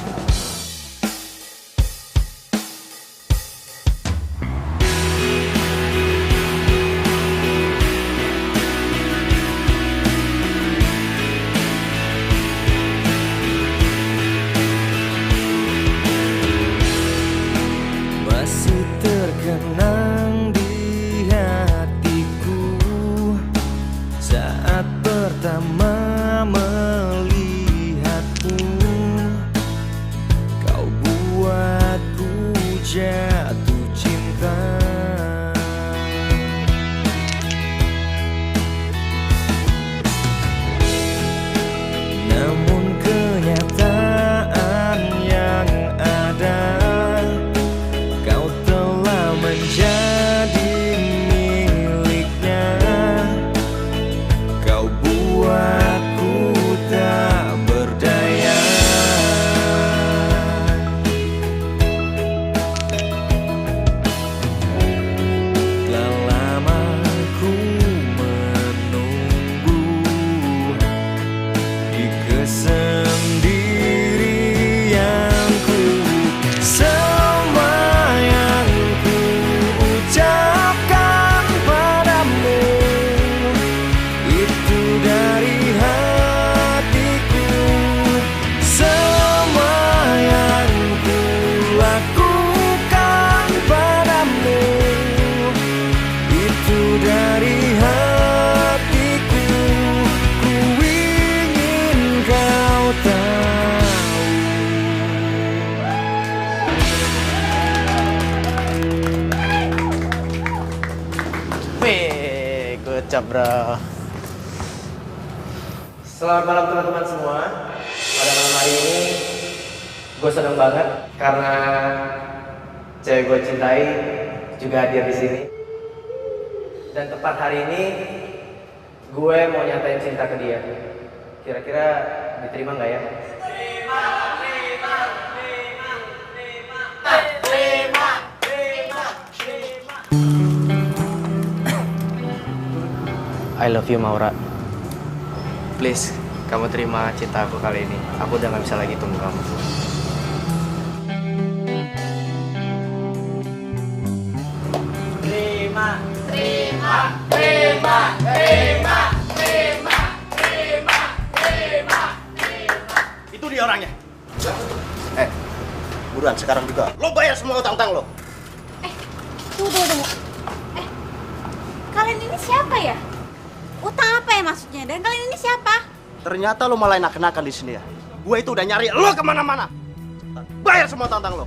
Masih terkenang di hatiku saat pertama melihatmu. Kau buatku jatuh cinta. Namun kenyataan yang ada, kau telah menjadi miliknya. Kau buatku tak berdaya. Telah lama ku menunggu di kesendirianku. Semua yang ku ucapkan padamu itu dari hatiku. Semua yang ku lakukan padamu itu dari hatiku. Ku ingin kau tahu. Wih, good job bro. Selamat malam teman-teman semua. Pada malam hari ini gue seneng banget karena cewek gue cintai juga hadir di sini. Dan tepat hari ini gue mau nyatain cinta ke dia. Kira-kira diterima nggak ya? I love you Maura. Please, kamu terima cinta aku kali ini. Aku udah gak bisa lagi tunggu kamu. Terima, terima, terima, terima, terima, terima, terima, terima. Itu dia orangnya. Buruan sekarang juga. Lo bayar semua utang-utang lo. Tunggu. Kalian ini siapa ya? Utang apa ya maksudnya? Dan kalian ini siapa? Ternyata lo malah enak-enakan di sini ya. Gue itu udah nyari lo kemana-mana. Bayar semua utang-utang lo.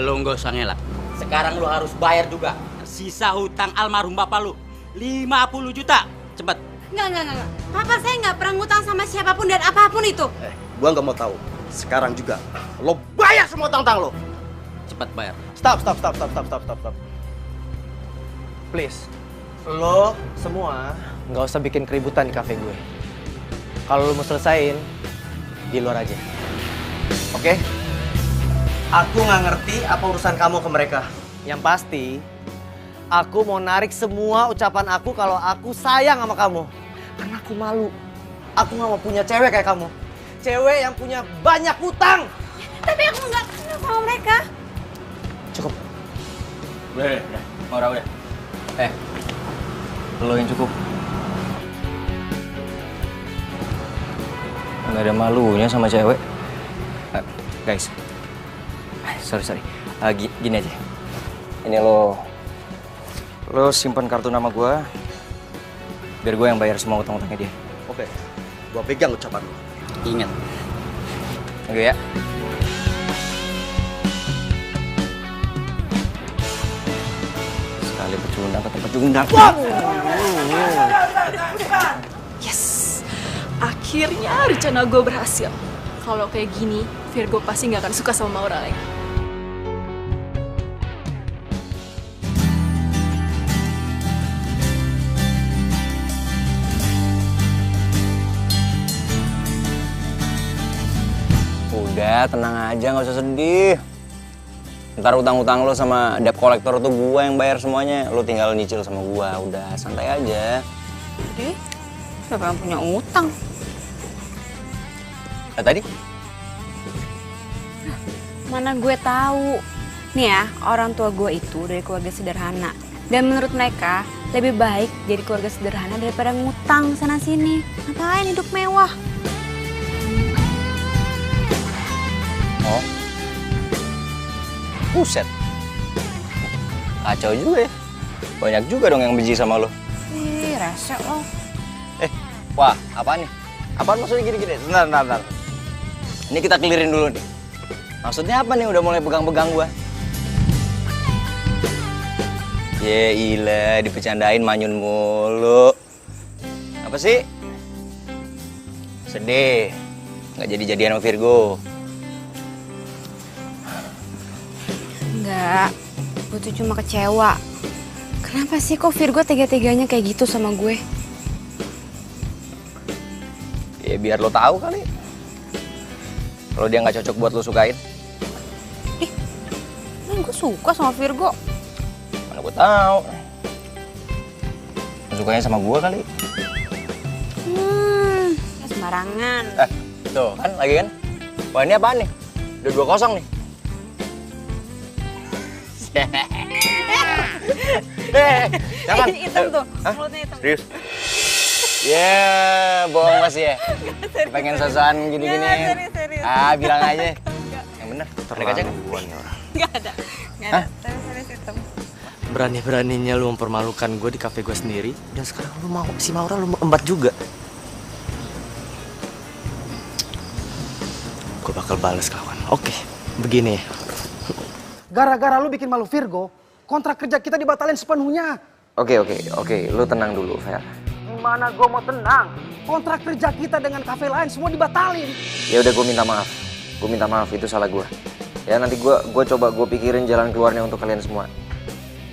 Lo nggak usah ngelak. Sekarang lo harus bayar juga. Sisa hutang almarhum bapak lo 50 juta. Cepet. Enggak. Papa saya nggak pernah ngutang sama siapapun dan apapun itu. Gue nggak mau tahu. Sekarang juga lo bayar semua utang-utang lo. Cepet bayar. Stop. Please, lo semua nggak usah bikin keributan di kafe gue. Kalau lo mau selesain, di luar aja. Oke? Aku nggak ngerti apa urusan kamu ke mereka. Yang pasti, aku mau narik semua ucapan aku kalau aku sayang sama kamu. Karena aku malu. Aku nggak mau punya cewek kayak kamu. Cewek yang punya banyak hutang. Tapi aku nggak kenal sama mereka. Cukup. Udah. Maura udah. Lo yang cukup. Nggak ada malunya sama cewek. Guys, sorry. Gini aja. Ini lo simpan kartu nama gue, biar gue yang bayar semua utang-utangnya dia. Oke, gue pegang ucapan lo. Ingat. Oke ya. Sekali pecundang tetap pecundang. Yes, akhirnya rencana gue berhasil. Kalau kayak gini, Virgo pasti nggak akan suka sama Maura lagi. Udah, tenang aja, nggak usah sedih. Ntar utang-utang lo sama debt collector tuh gue yang bayar semuanya. Lo tinggal nyicil sama gue, udah santai aja. Jadi, siapa yang punya utang? Tadi? Mana gue tahu. Nih ya, orang tua gue itu dari keluarga sederhana. Dan menurut mereka, lebih baik jadi keluarga sederhana daripada ngutang sana-sini. Ngapain hidup mewah? Oh. Buset. Kacau juga ya. Banyak juga dong yang benci sama lo. Ih, rese lo. Wah, apaan nih? Apaan maksudnya gini-gini? Bentar. Ini kita clearin dulu nih. Maksudnya apa nih udah mulai pegang-pegang gua? Ya ilah, dipecandain manyun mulu. Apa sih? Sedih. Nggak jadi-jadian sama Virgo. Enggak, gue tuh cuma kecewa. Kenapa sih kok Virgo tega-teganya kayak gitu sama gue? Ya biar lo tahu kali. Kalau dia nggak cocok buat lo sukain. Gue suka sama Virgo. Mana gue tahu. Lo sukanya sama gue kali. Sembarangan. Tuh kan lagi kan. Wah ini apaan nih? Udah 2-0 nih. Jangan. Hitam tuh, mulutnya hitam. Serius? Ya, bohong masih ya. Pengen sosokan gini-gini. Serius. Ah, bilang aja. Yang bener. Ada kaca kan? Gak ada. Tapi serius hitam. Berani-beraninya lu mempermalukan gue di kafe gue sendiri. Dan sekarang lu mau si Maura lu embat juga. Gue bakal balas kawan. Oke, begini. Gara-gara lu bikin malu Virgo, kontrak kerja kita dibatalin sepenuhnya. Oke. Lu tenang dulu, Fer. Gimana gue mau tenang? Kontrak kerja kita dengan kafe lain semua dibatalin. Ya udah gue minta maaf. Gue minta maaf, itu salah gue. Ya nanti gue coba gue pikirin jalan keluarnya untuk kalian semua.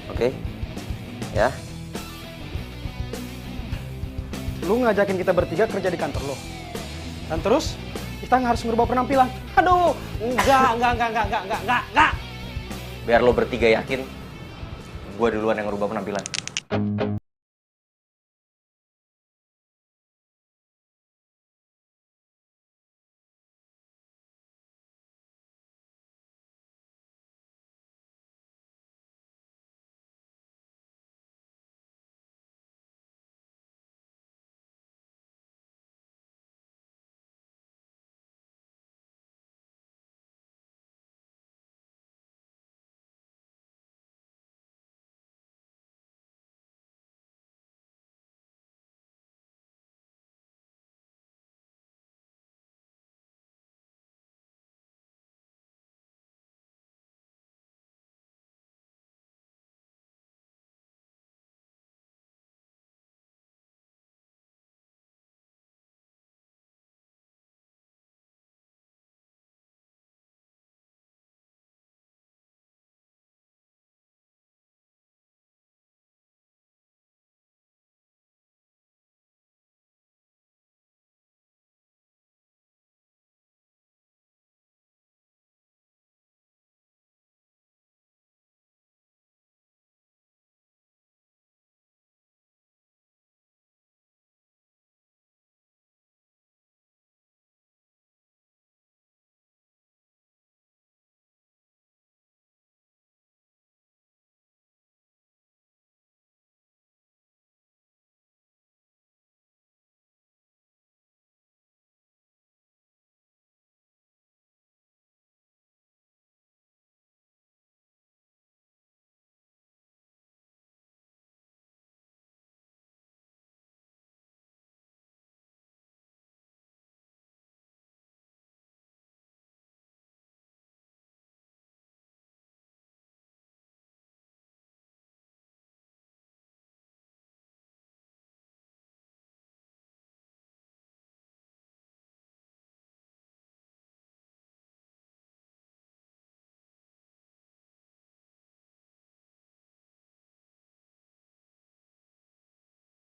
Oke? Ya? Lu ngajakin kita bertiga kerja di kantor lo. Dan terus kita harus merubah penampilan. Aduh, enggak. Biar lo bertiga yakin, gue duluan yang ngerubah penampilan.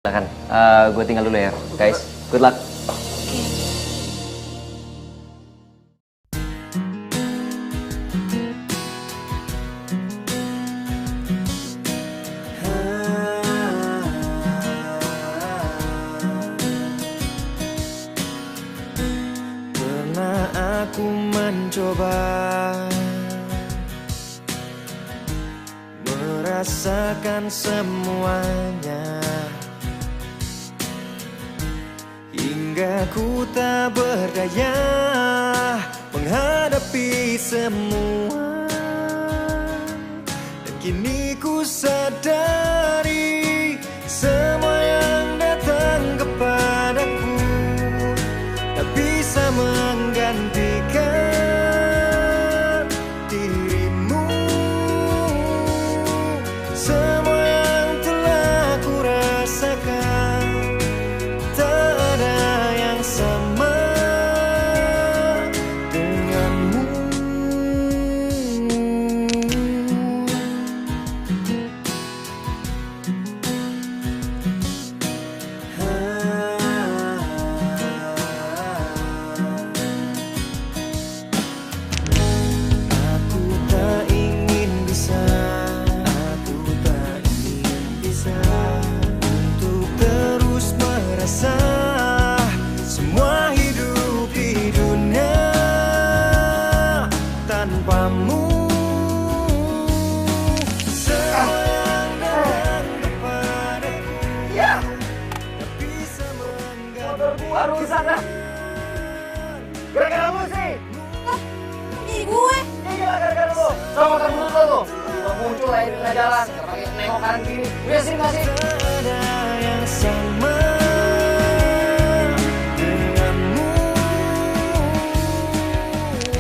Silakan, gue tinggal dulu ya, guys. Good luck. Pernah aku mencoba rasakan semuanya, hingga ku tak berdaya menghadapi semua. Dan kini ku sadari semua yang datang kepadaku tak bisa menggantikan dirimu. Semua yang telah ku rasakan tak ada yang sama denganmu. Aku tak ingin bisa, aku tak ingin bisa untuk terus merasa semua hidup di dunia tanpamu. Semua yang datang kepadaku tak bisa menggantikan. Motor gua rusak dah. Gara-gara lu sih. Jadi gue. Iya gara-gara lu. Sama motor lu tuh. Gua muncul aja di tengah jalan. Gak pakai nengok kanan kiri. Udah sini masih. Ada yang sama denganmu.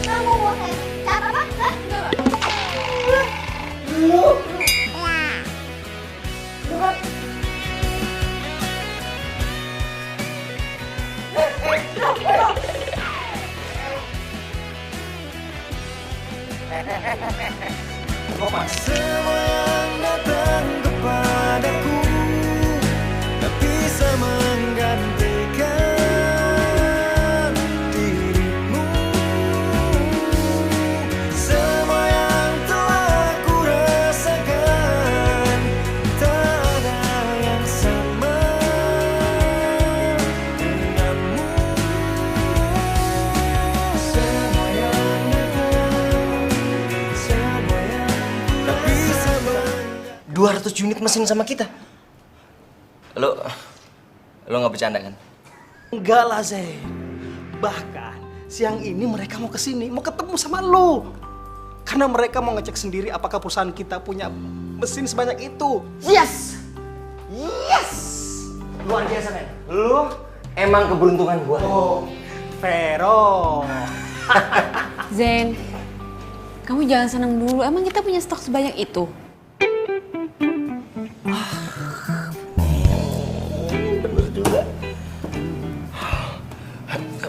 Kamu mau saya cat apa? Hah? Lu. Semua yang datang kepadaku tak bisa menggantikan dirimu. Semua yang telah ku rasakan tak ada yang sama denganmu. Semua yang datang, semua yang tak bisa 200 unit mesin sama kita. Lo nggak bercanda kan? Enggak lah, Zen. Bahkan siang ini mereka mau kesini, mau ketemu sama lo. Karena mereka mau ngecek sendiri apakah perusahaan kita punya mesin sebanyak itu. Yes! Yes! Luar biasa, men. Lu emang keberuntungan gua. Oh, Vero. Zen, kamu jangan senang dulu. Emang kita punya stok sebanyak itu? Bener juga.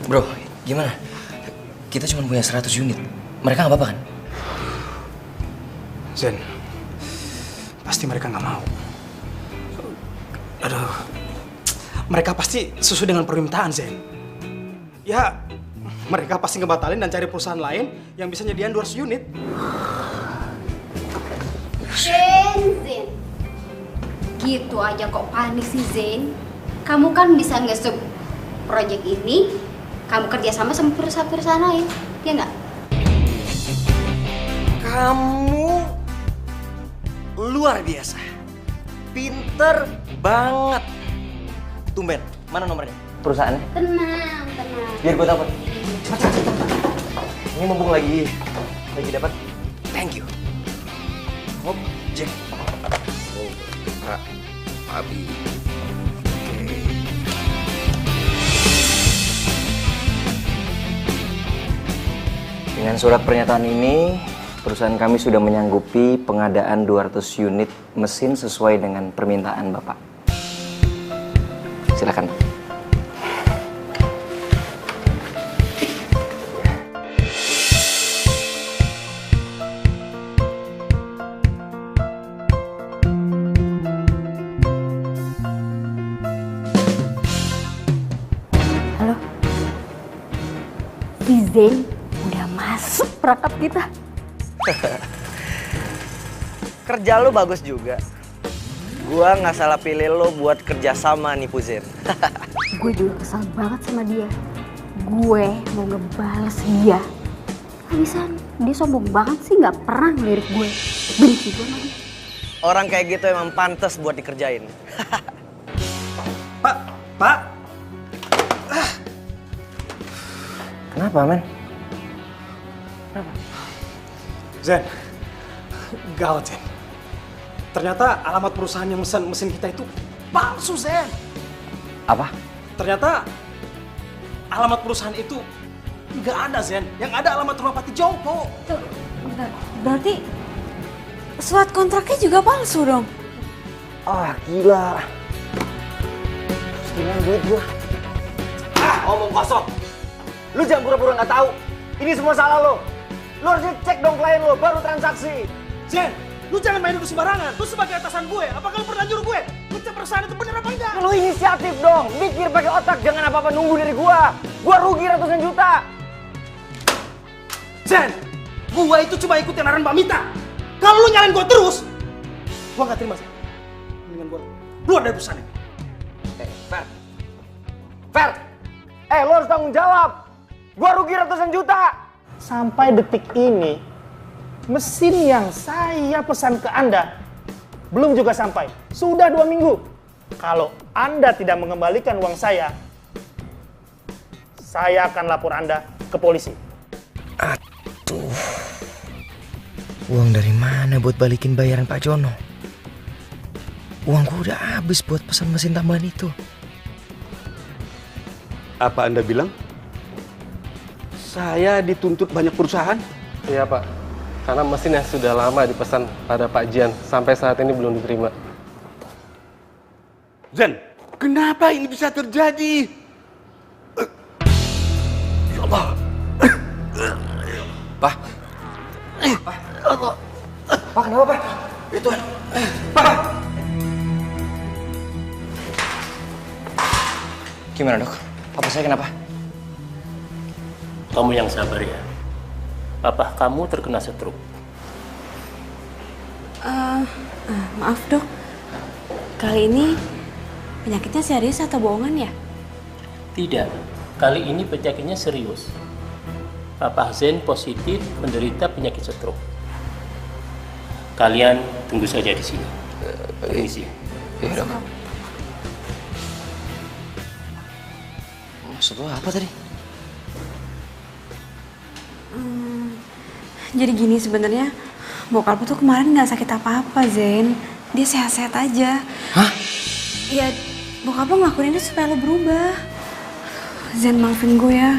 Bro, gimana? Kita cuma punya 100 unit. Mereka nggak apa-apa kan? Zen, pasti mereka nggak mau. Aduh, mereka pasti sesuai dengan permintaan, Zen. Ya, mereka pasti ngebatalin dan cari perusahaan lain yang bisa nyediain 200 unit. Zen. Gitu aja kok panik sih, Zen. Kamu kan bisa nge-sub project ini, kamu kerjasama sama perusahaan-perusahaan lain, ya nggak? Kamu luar biasa. Pinter banget. Tumben, mana nomornya? Perusahaannya? Tenang. Biar gue dapat. Cepat. Ini mumpung lagi dapat. Thank you. Hop, Jack. Oh, Pak Abi. Dengan surat pernyataan ini, perusahaan kami sudah menyanggupi pengadaan 200 unit mesin sesuai dengan permintaan Bapak. Silakan. Halo. Si Zen udah masuk perangkap kita. Kerja lo bagus juga. Gua nggak salah pilih lo buat kerja sama nih Puzen. Gue juga kesal banget sama dia. Gue mau ngebales dia. Habisan dia sombong banget sih, nggak pernah ngelirik gue. Benci gue sama dia. Orang kayak gitu emang pantas buat dikerjain. Pak. Kenapa, men? Zen, gawat Zen. Ternyata alamat perusahaan yang mesin mesin kita itu palsu, Zen. Apa? Ternyata alamat perusahaan itu nggak ada, Zen. Yang ada alamat rumah Pati Jompo. Bentar, berarti surat kontraknya juga palsu dong? Ah, gila. Terus gimana duit gua? Omong kosong. Lu jangan pura-pura nggak tahu. Ini semua salah lo. Lu harusnya cek dong klien lo, baru transaksi. Zen, lu jangan main duduk sembarangan. Lu sebagai atasan gue, apakah lu pernah nyuruh gue ngecek perusahaan itu bener apa enggak? Lu inisiatif dong, mikir pakai otak, jangan apa-apa nunggu dari gua. Gua rugi ratusan juta. Zen, gua itu cuma ikutin arahan Mbak Mita. Kalau lu nyalain gua terus, gua nggak terima, Zen. Mendingan gua keluar dari perusahaan ini. Fer, lu harus tanggung jawab. Gua rugi ratusan juta. Sampai detik ini, mesin yang saya pesan ke Anda belum juga sampai. Sudah 2 minggu. Kalau Anda tidak mengembalikan uang saya akan lapor Anda ke polisi. Aduh. Uang dari mana buat balikin bayaran Pak Jono? Uangku udah habis buat pesan mesin tambahan itu. Apa Anda bilang? Saya dituntut banyak perusahaan? Iya Pak, karena mesin yang sudah lama dipesan pada Pak Jian sampai saat ini belum diterima. Zen, kenapa ini bisa terjadi? Ya Allah. Pak. Pak, kenapa Pak? Itu Pak. Gimana dok? Papa saya kenapa? Kamu yang sabar ya. Papa kamu terkena stroke. Maaf dok, kali ini penyakitnya serius atau bohongan ya? Tidak, kali ini penyakitnya serius. Papa Zen positif menderita penyakit stroke. Kalian tunggu saja di sini. Permisi. Iya dok. Maksud lo apa tadi? Jadi gini sebenarnya, bokap tuh kemarin nggak sakit apa-apa Zen. Dia sehat-sehat aja. Hah? Ya, bokap lo ngelakuin ini supaya lo berubah. Zen, maafin gue ya.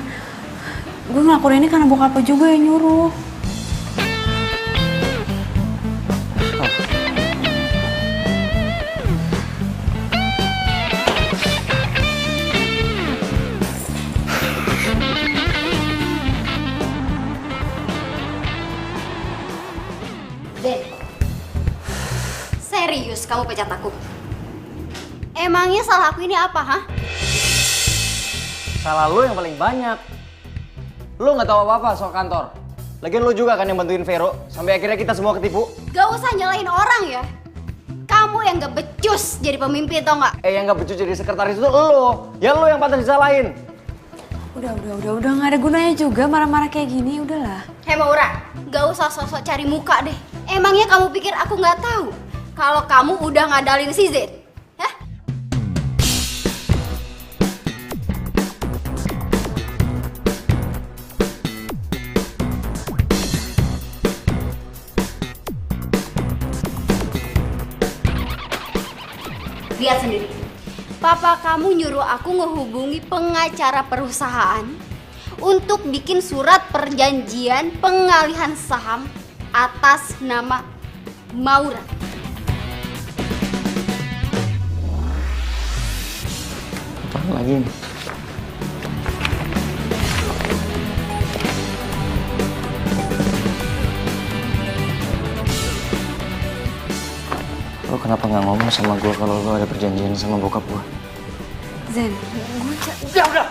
Gue ngelakuin ini karena bokap lo juga yang nyuruh. Zen, serius kamu pecat aku? Emangnya salah aku ini apa, hah? Salah lo yang paling banyak. Lo nggak tahu apa-apa soal kantor. Lagian lo juga kan yang bantuin Vero sampai akhirnya kita semua ketipu. Gak usah nyalahin orang ya. Kamu yang gak becus jadi pemimpin, tau nggak? Yang nggak becus jadi sekretaris itu lo. Ya lo yang pantas disalahin. Udah nggak ada gunanya juga marah-marah kayak gini, udahlah. Hei Maura, gak usah sosok cari muka deh. Emangnya kamu pikir aku nggak tahu kalau kamu udah ngadalin si Zen? Hah? Lihat sendiri. Papa kamu nyuruh aku ngehubungi pengacara perusahaan untuk bikin surat perjanjian pengalihan saham atas nama Maura. Apa lagi nih? Lo kenapa nggak ngomong sama gue kalau lo ada perjanjian sama bokap gue? Zen, Udah!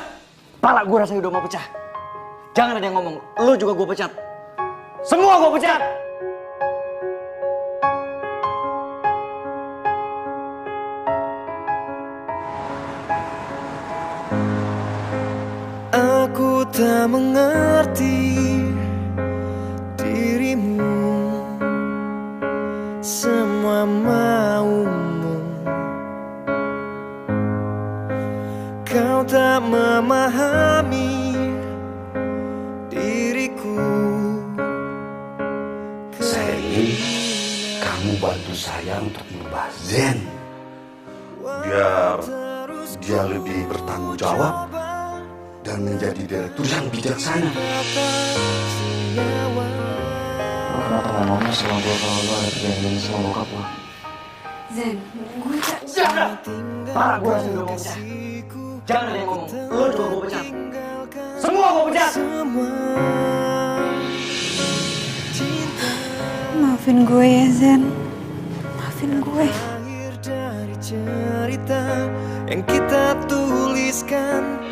Pala gue rasanya udah mau pecah. Jangan ada yang ngomong, lo juga gue pecat. Semua gue pecat! Aku tak mengerti dirimu. Semua kamu bantu saya untuk merubah Zen. Biar dia lebih bertanggung jawab dan menjadi direktur yang bijaksana. Lo kenapa gak ngomong sama gue kalau lo ada perjanjian sama bokap lo? Zen, gue Jangan! Parah, gue langsung ngomong pecat. Jangan ada yang ngomong, lo juga gue pecat. Semua gue pecat! Maafin gue ya Zen, maafin gue. Dari cerita yang kita tuliskan.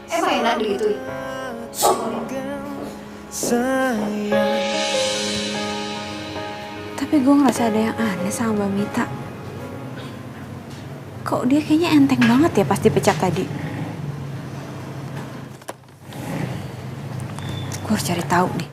Emang enak digituin? Tapi gue ngerasa ada yang aneh sama Mbak Mita. Kok dia kayaknya enteng banget ya pas dipecat tadi. Gue harus cari tahu nih.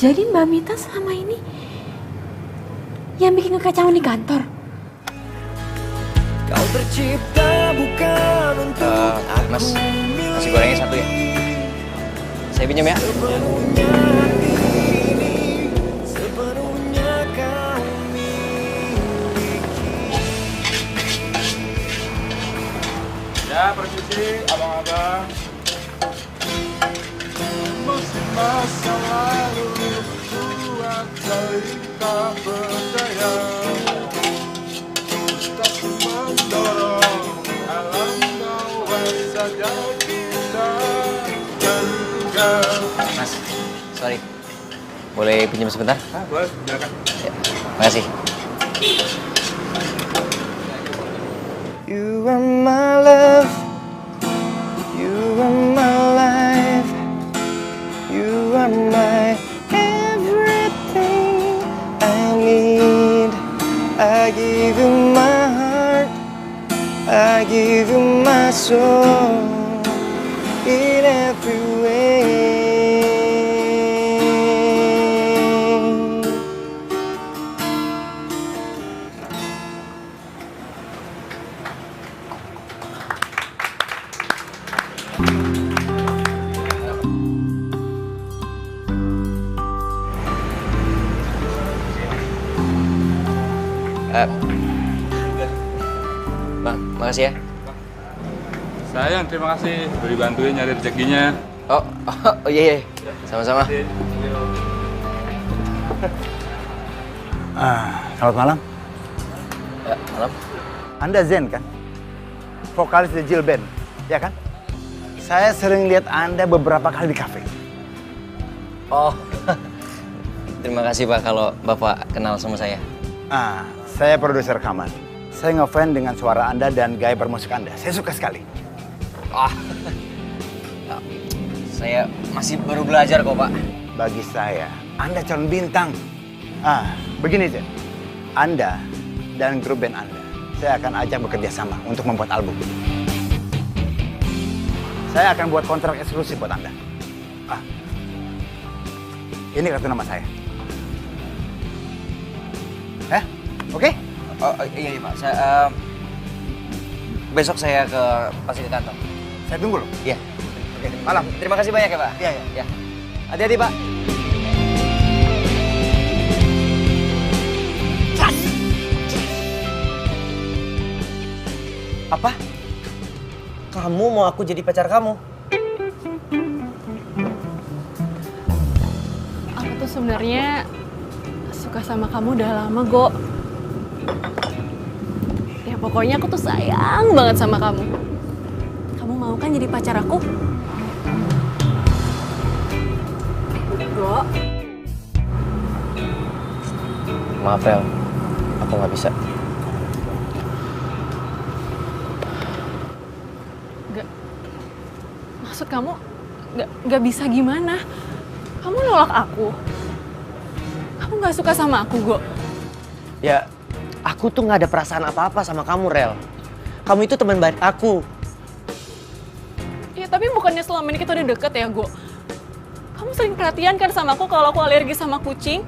Jadi Mbak Mita selama ini yang bikin kekacauan di kantor. Kau tercipta bukan untuk Mas, nasi gorengnya satu ya? Saya pinjam ya? sepenuhnya kau miliki. Ya, permisi, abang-abang. Masih masa lalu buat saling tak percaya. Tak mendorong alam bawah saja kita tinggal. Mas, sorry. Boleh pinjam sebentar? Boleh, silakan. Ya, makasih. You are my love, you are my life, you are my everything I need. I give you my heart, I give you my soul in every way. Bang, makasih ya. Sayang, terima kasih udah dibantuin nyari rezekinya. Oh iya. Sama-sama. Selamat malam. Ya, malam. Anda Zen kan? Vokalis The Jill Band, ya kan? Saya sering lihat Anda beberapa kali di kafe. Oh, terima kasih Pak kalau Bapak kenal sama saya. Saya produser rekaman. Saya ngefans dengan suara Anda dan gaya bermusik Anda. Saya suka sekali. Saya masih baru belajar kok, Pak. Bagi saya, Anda calon bintang. Begini Zen. Anda dan grup band Anda, saya akan ajak bekerja sama untuk membuat album. Saya akan buat kontrak eksklusif buat Anda. Ini kartu nama saya. Oke? Oh iya Pak. Besok saya pasti ke kantor. Saya tunggu loh. Iya. Oke, malam. Terima kasih banyak ya Pak. Iya. Hati-hati Pak. Apa? Kamu mau aku jadi pacar kamu? Aku tuh sebenarnya suka sama kamu udah lama, Go. Ya pokoknya aku tuh sayang banget sama kamu. Kamu mau kan jadi pacar aku? Go. Maaf El, aku nggak bisa. Maksud kamu nggak bisa gimana? Kamu nolak aku? Kamu gak suka sama aku, Go? Ya, aku tuh gak ada perasaan apa-apa sama kamu, Rel. Kamu itu teman baik aku. Ya, tapi bukannya selama ini kita udah deket ya, Go? Kamu sering perhatian kan sama aku kalau aku alergi sama kucing?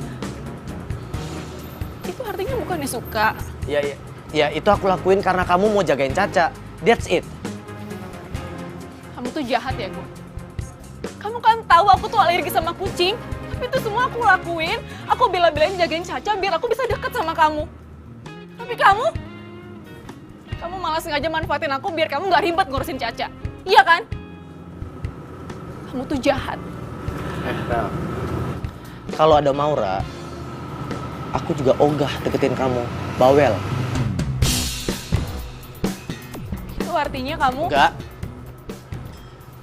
Itu artinya bukannya suka. Ya, itu aku lakuin karena kamu mau jagain Caca. That's it. Kamu tuh jahat ya, Go? Kamu kan tahu aku tuh alergi sama kucing, tapi itu semua aku lakuin. Aku bela-belain jagain Caca biar aku bisa deket sama kamu. Tapi kamu malah sengaja manfaatin aku biar kamu gak ribet ngurusin Caca. Iya kan? Kamu tuh jahat. Rel, kalau ada Maura, aku juga ogah deketin kamu. Bawel. Itu artinya kamu... Enggak.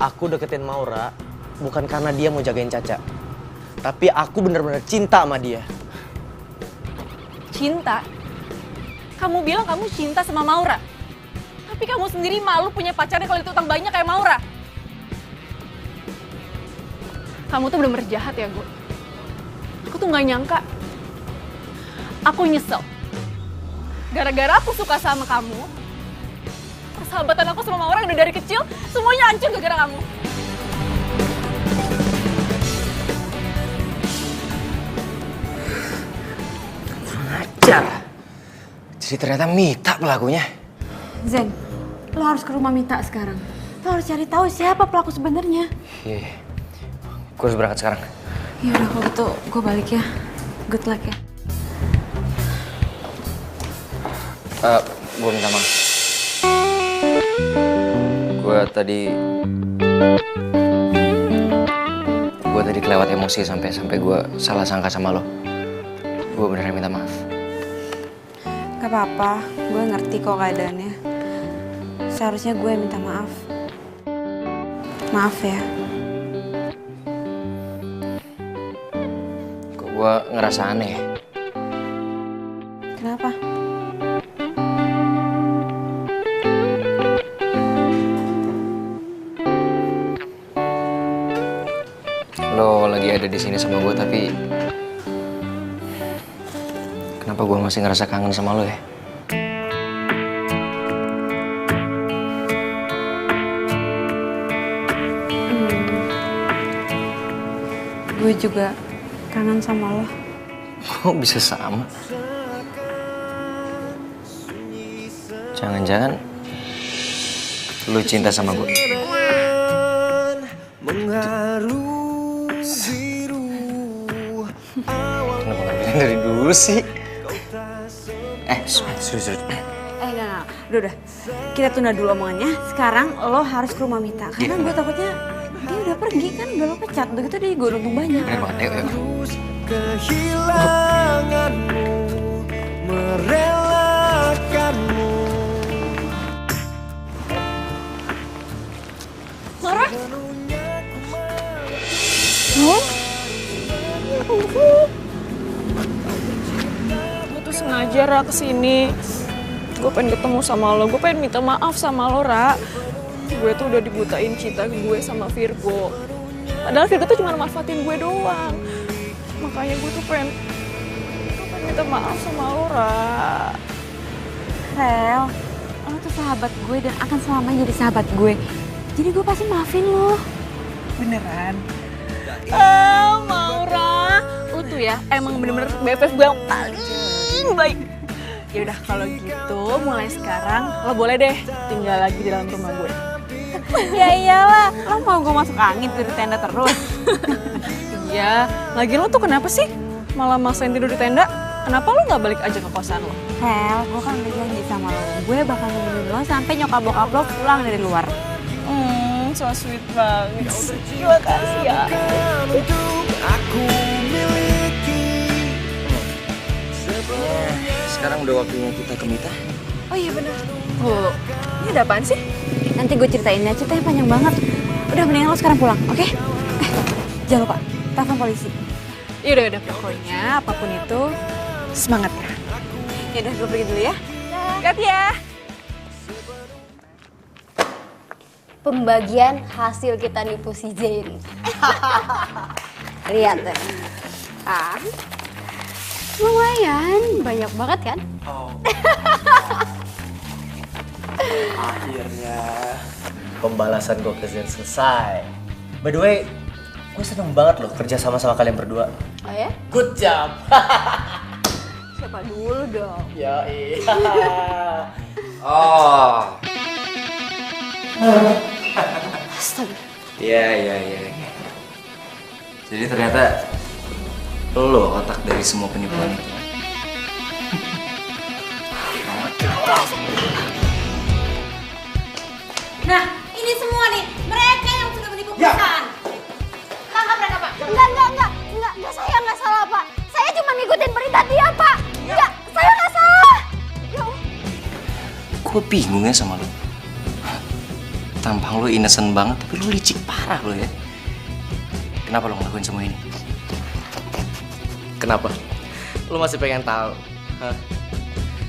Aku deketin Maura bukan karena dia mau jagain Caca. Tapi aku bener-bener cinta sama dia. Cinta? Kamu bilang kamu cinta sama Maura. Tapi kamu sendiri malu punya pacarnya kalau itu utang banyak kayak Maura. Kamu tuh bener-bener jahat ya, Go. Aku tuh gak nyangka. Aku nyesel. Gara-gara aku suka sama kamu, persahabatan aku sama Maura yang udah dari kecil, semuanya hancur gara-gara kamu. Ajar. Jadi ternyata Mita pelakunya. Zen, lo harus ke rumah Mita sekarang. Lo harus cari tahu siapa pelaku sebenarnya. Iya. Gue harus berangkat sekarang. Ya udah kalau gitu gue balik ya. Good luck ya. Gue minta maaf. Gue tadi kelewat emosi sampai gue salah sangka sama lo. Gue beneran minta maaf. Gak apa-apa, gue ngerti kok keadaannya. Seharusnya gue minta maaf. Maaf ya. Kok gue ngerasa aneh ya? Kenapa? Lo lagi ada di sini sama gue tapi kenapa gue masih ngerasa kangen sama lo ya? Gue juga kangen sama lo. Kok bisa sama? Jangan-jangan lo cinta sama gue? Kenapa gak bilang dari dulu sih? Serius. Enggak. Udah. Kita tunda dulu omongannya. Sekarang lo harus ke rumah Mita. Karena gue takutnya dia udah pergi kan, udah lo pecat. Udah gitu dia gue untung banyak. Kehilanganmu, merelakanmu. Laura? Gue tuh sengaja Ra kesini. Gue pengen ketemu sama lo, gue pengen minta maaf sama lo, Ra. Gue tuh udah dibutain cinta gue sama Virgo. Padahal Virgo tuh cuma manfaatin gue doang. Makanya gue tuh pengen minta maaf sama lo, Ra. Rel, lo tuh sahabat gue dan akan selamanya jadi sahabat gue. Jadi gue pasti maafin lo. Beneran? Maura, lo tuh ya emang bener-bener BFF gue yang paling baik. Ya udah kalau gitu mulai sekarang lo boleh deh tinggal lagi di dalam rumah gue. Ya iyalah, lo mau gue masuk angin tidur di tenda terus? Iya, lagi lo tuh kenapa sih malah maksain tidur di tenda? Kenapa lo nggak balik aja ke kosan lo? Rel, gue kan udah janji sama lo. Gue bakal nemenin lo sampai nyokap bokap lo pulang dari luar. So sweet banget. Terima kasih ya. Aku miliki. Sekarang udah waktunya kita ke Mita. Oh iya bener. Oh, ini ada apaan sih? Nanti gue ceritain ya, ceritanya panjang banget. Udah mendingan lo sekarang pulang, oke? Jangan lupa, telepon polisi. Yaudah, pokoknya apapun itu semangat ya. Yaudah, gue pergi dulu ya. Hati ya. Pembagian hasil kita nipu si Zain. Lihat deh. Lumayan, banyak banget kan? Oh. Akhirnya pembalasan gue ke Zen selesai. By the way, gue seneng banget loh kerja sama kalian berdua. Oh ya? Good job. Siapa dulu dong? Ya iya. Oh. Astaga. Iya. Jadi ternyata lo otak dari semua penipuan itu. Nah, ini semua nih, mereka yang sudah menipu perusahaan. Tangkap mereka, Pak. Enggak, saya nggak salah, Pak. Saya cuma ngikutin perintah dia, Pak. Enggak, saya nggak salah. Ya Allah. Gue bingung ya sama lo. Tampang lo innocent banget, tapi lo licik parah lo ya. Kenapa lo ngelakuin semua ini? Kenapa? Lo masih pengen tahu? Hah?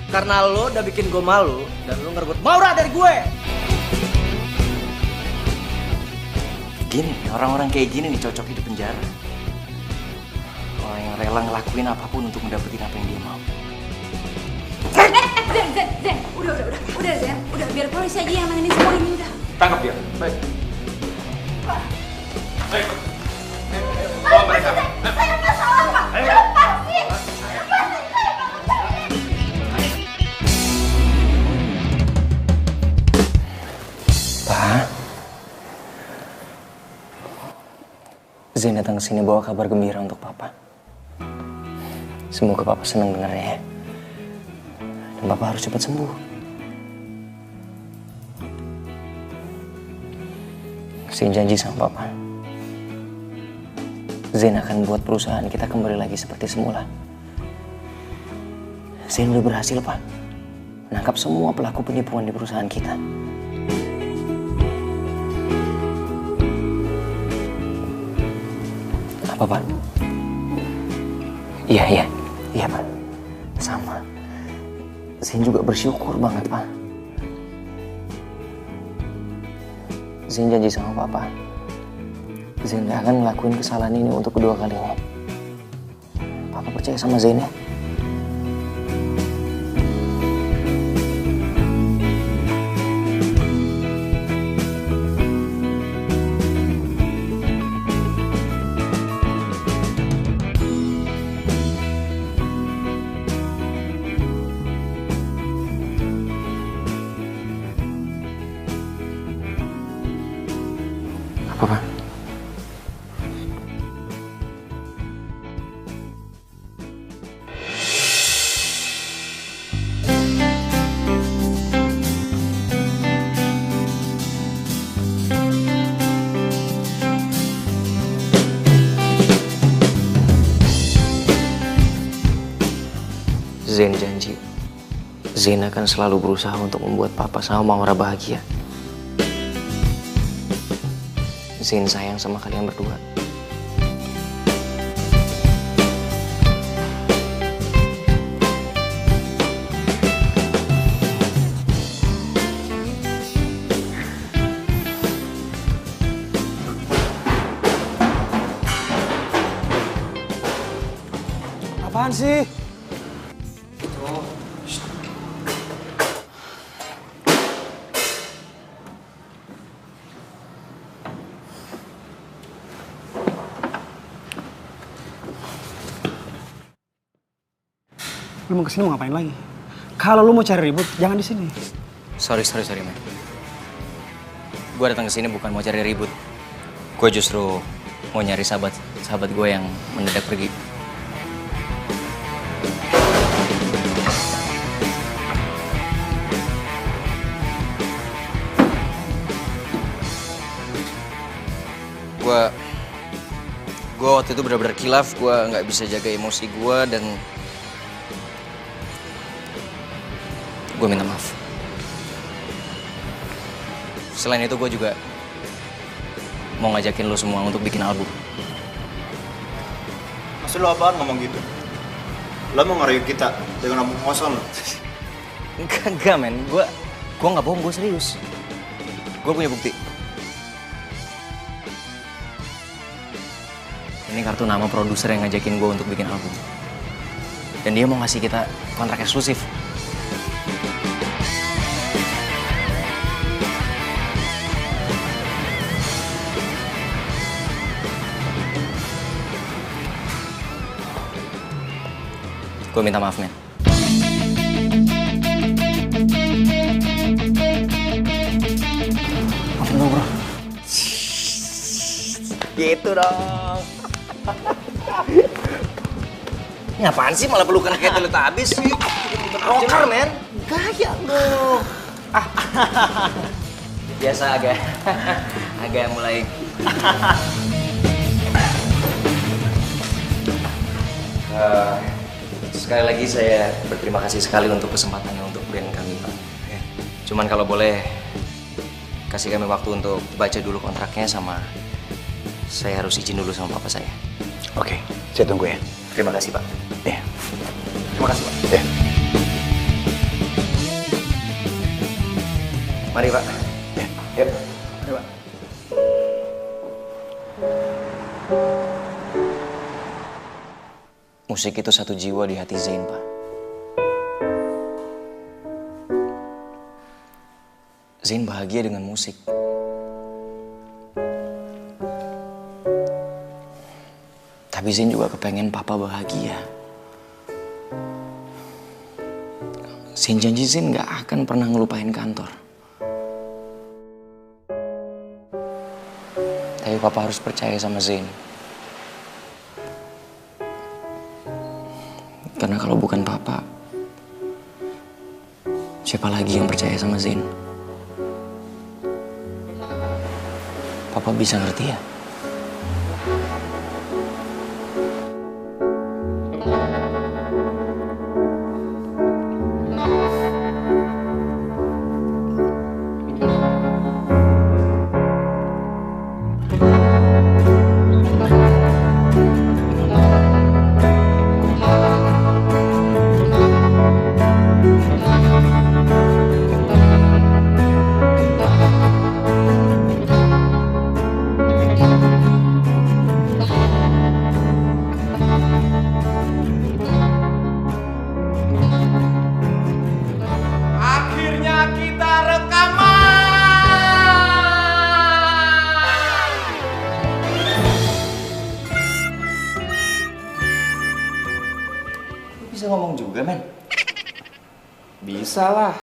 Karena lo udah bikin gue malu dan lo ngerebut Maura dari gue. Gini, orang-orang kayak gini nih cocok di penjara. Orang yang rela ngelakuin apapun untuk mendapatkan apa yang dia mau. Zen, udah Zen, udah biar polisi aja yang nanganin semua ini udah. Tangkap dia. Baik. Baik. Bawa mereka. Saya nggak salah, Pak. Lepasin. Pak, Zen datang ke sini bawa kabar gembira untuk Papa. Semoga Papa senang dengarnya ya. Dan Papa harus cepat sembuh. Zen janji sama Papa. Zen akan buat perusahaan kita kembali lagi seperti semula. Zen udah berhasil, Pak. Menangkap semua pelaku penipuan di perusahaan kita. Apa, Pak? Iya, Pak. Sama. Zen juga bersyukur banget, Pak. Zen janji sama Papa. Zen gak akan ngelakuin kesalahan ini untuk kedua kalinya. Papa percaya sama Zen ya? Apa, Pak? Zen janji, Zen akan selalu berusaha untuk membuat Papa sama Maura bahagia. Zen sayang sama kalian berdua. Apaan sih? Lu mau kesini mau ngapain lagi? Kalau lu mau cari ribut, jangan di sini. Sorry, man. Gue datang ke sini bukan mau cari ribut. Gue justru mau nyari sahabat gue yang mendadak pergi. Gue waktu itu benar-benar kilaf, gue nggak bisa jaga emosi gue dan gue minta maaf. Selain itu gue juga mau ngajakin lo semua untuk bikin album. Maksud lo apaan ngomong gitu? Lo mau ngerayu kita dengan ngomong kosong lo? Enggak men, gue nggak bohong, gue serius. Gue punya bukti. Ini kartu nama produser yang ngajakin gue untuk bikin album. Dan dia mau ngasih kita kontrak eksklusif. Gue minta maaf, men. Maafin gue, bro. Gitu dong. Ini apaan sih malah pelukan kayak Teletubbies? Rocker, men. Gaya lo. Biasa agak mulai. Sekali lagi saya berterima kasih sekali untuk kesempatannya untuk brand kami, Pak. Cuman kalau boleh kasih kami waktu untuk baca dulu kontraknya, sama saya harus izin dulu sama papa saya. Oke, saya tunggu ya. Terima kasih, Pak. Iya. Terima kasih, Pak. Iya. Mari, Pak. Iya. Yuk. Mari, Pak. Musik itu satu jiwa di hati Zain, Pak. Zain bahagia dengan musik. Tapi Zain juga kepengen papa bahagia. Zain janji Zain gak akan pernah ngelupain kantor. Tapi papa harus percaya sama Zain. Karena kalau bukan papa, siapa lagi yang percaya sama Zain? Papa bisa ngerti ya? Bisa ngomong juga, men? Bisa lah.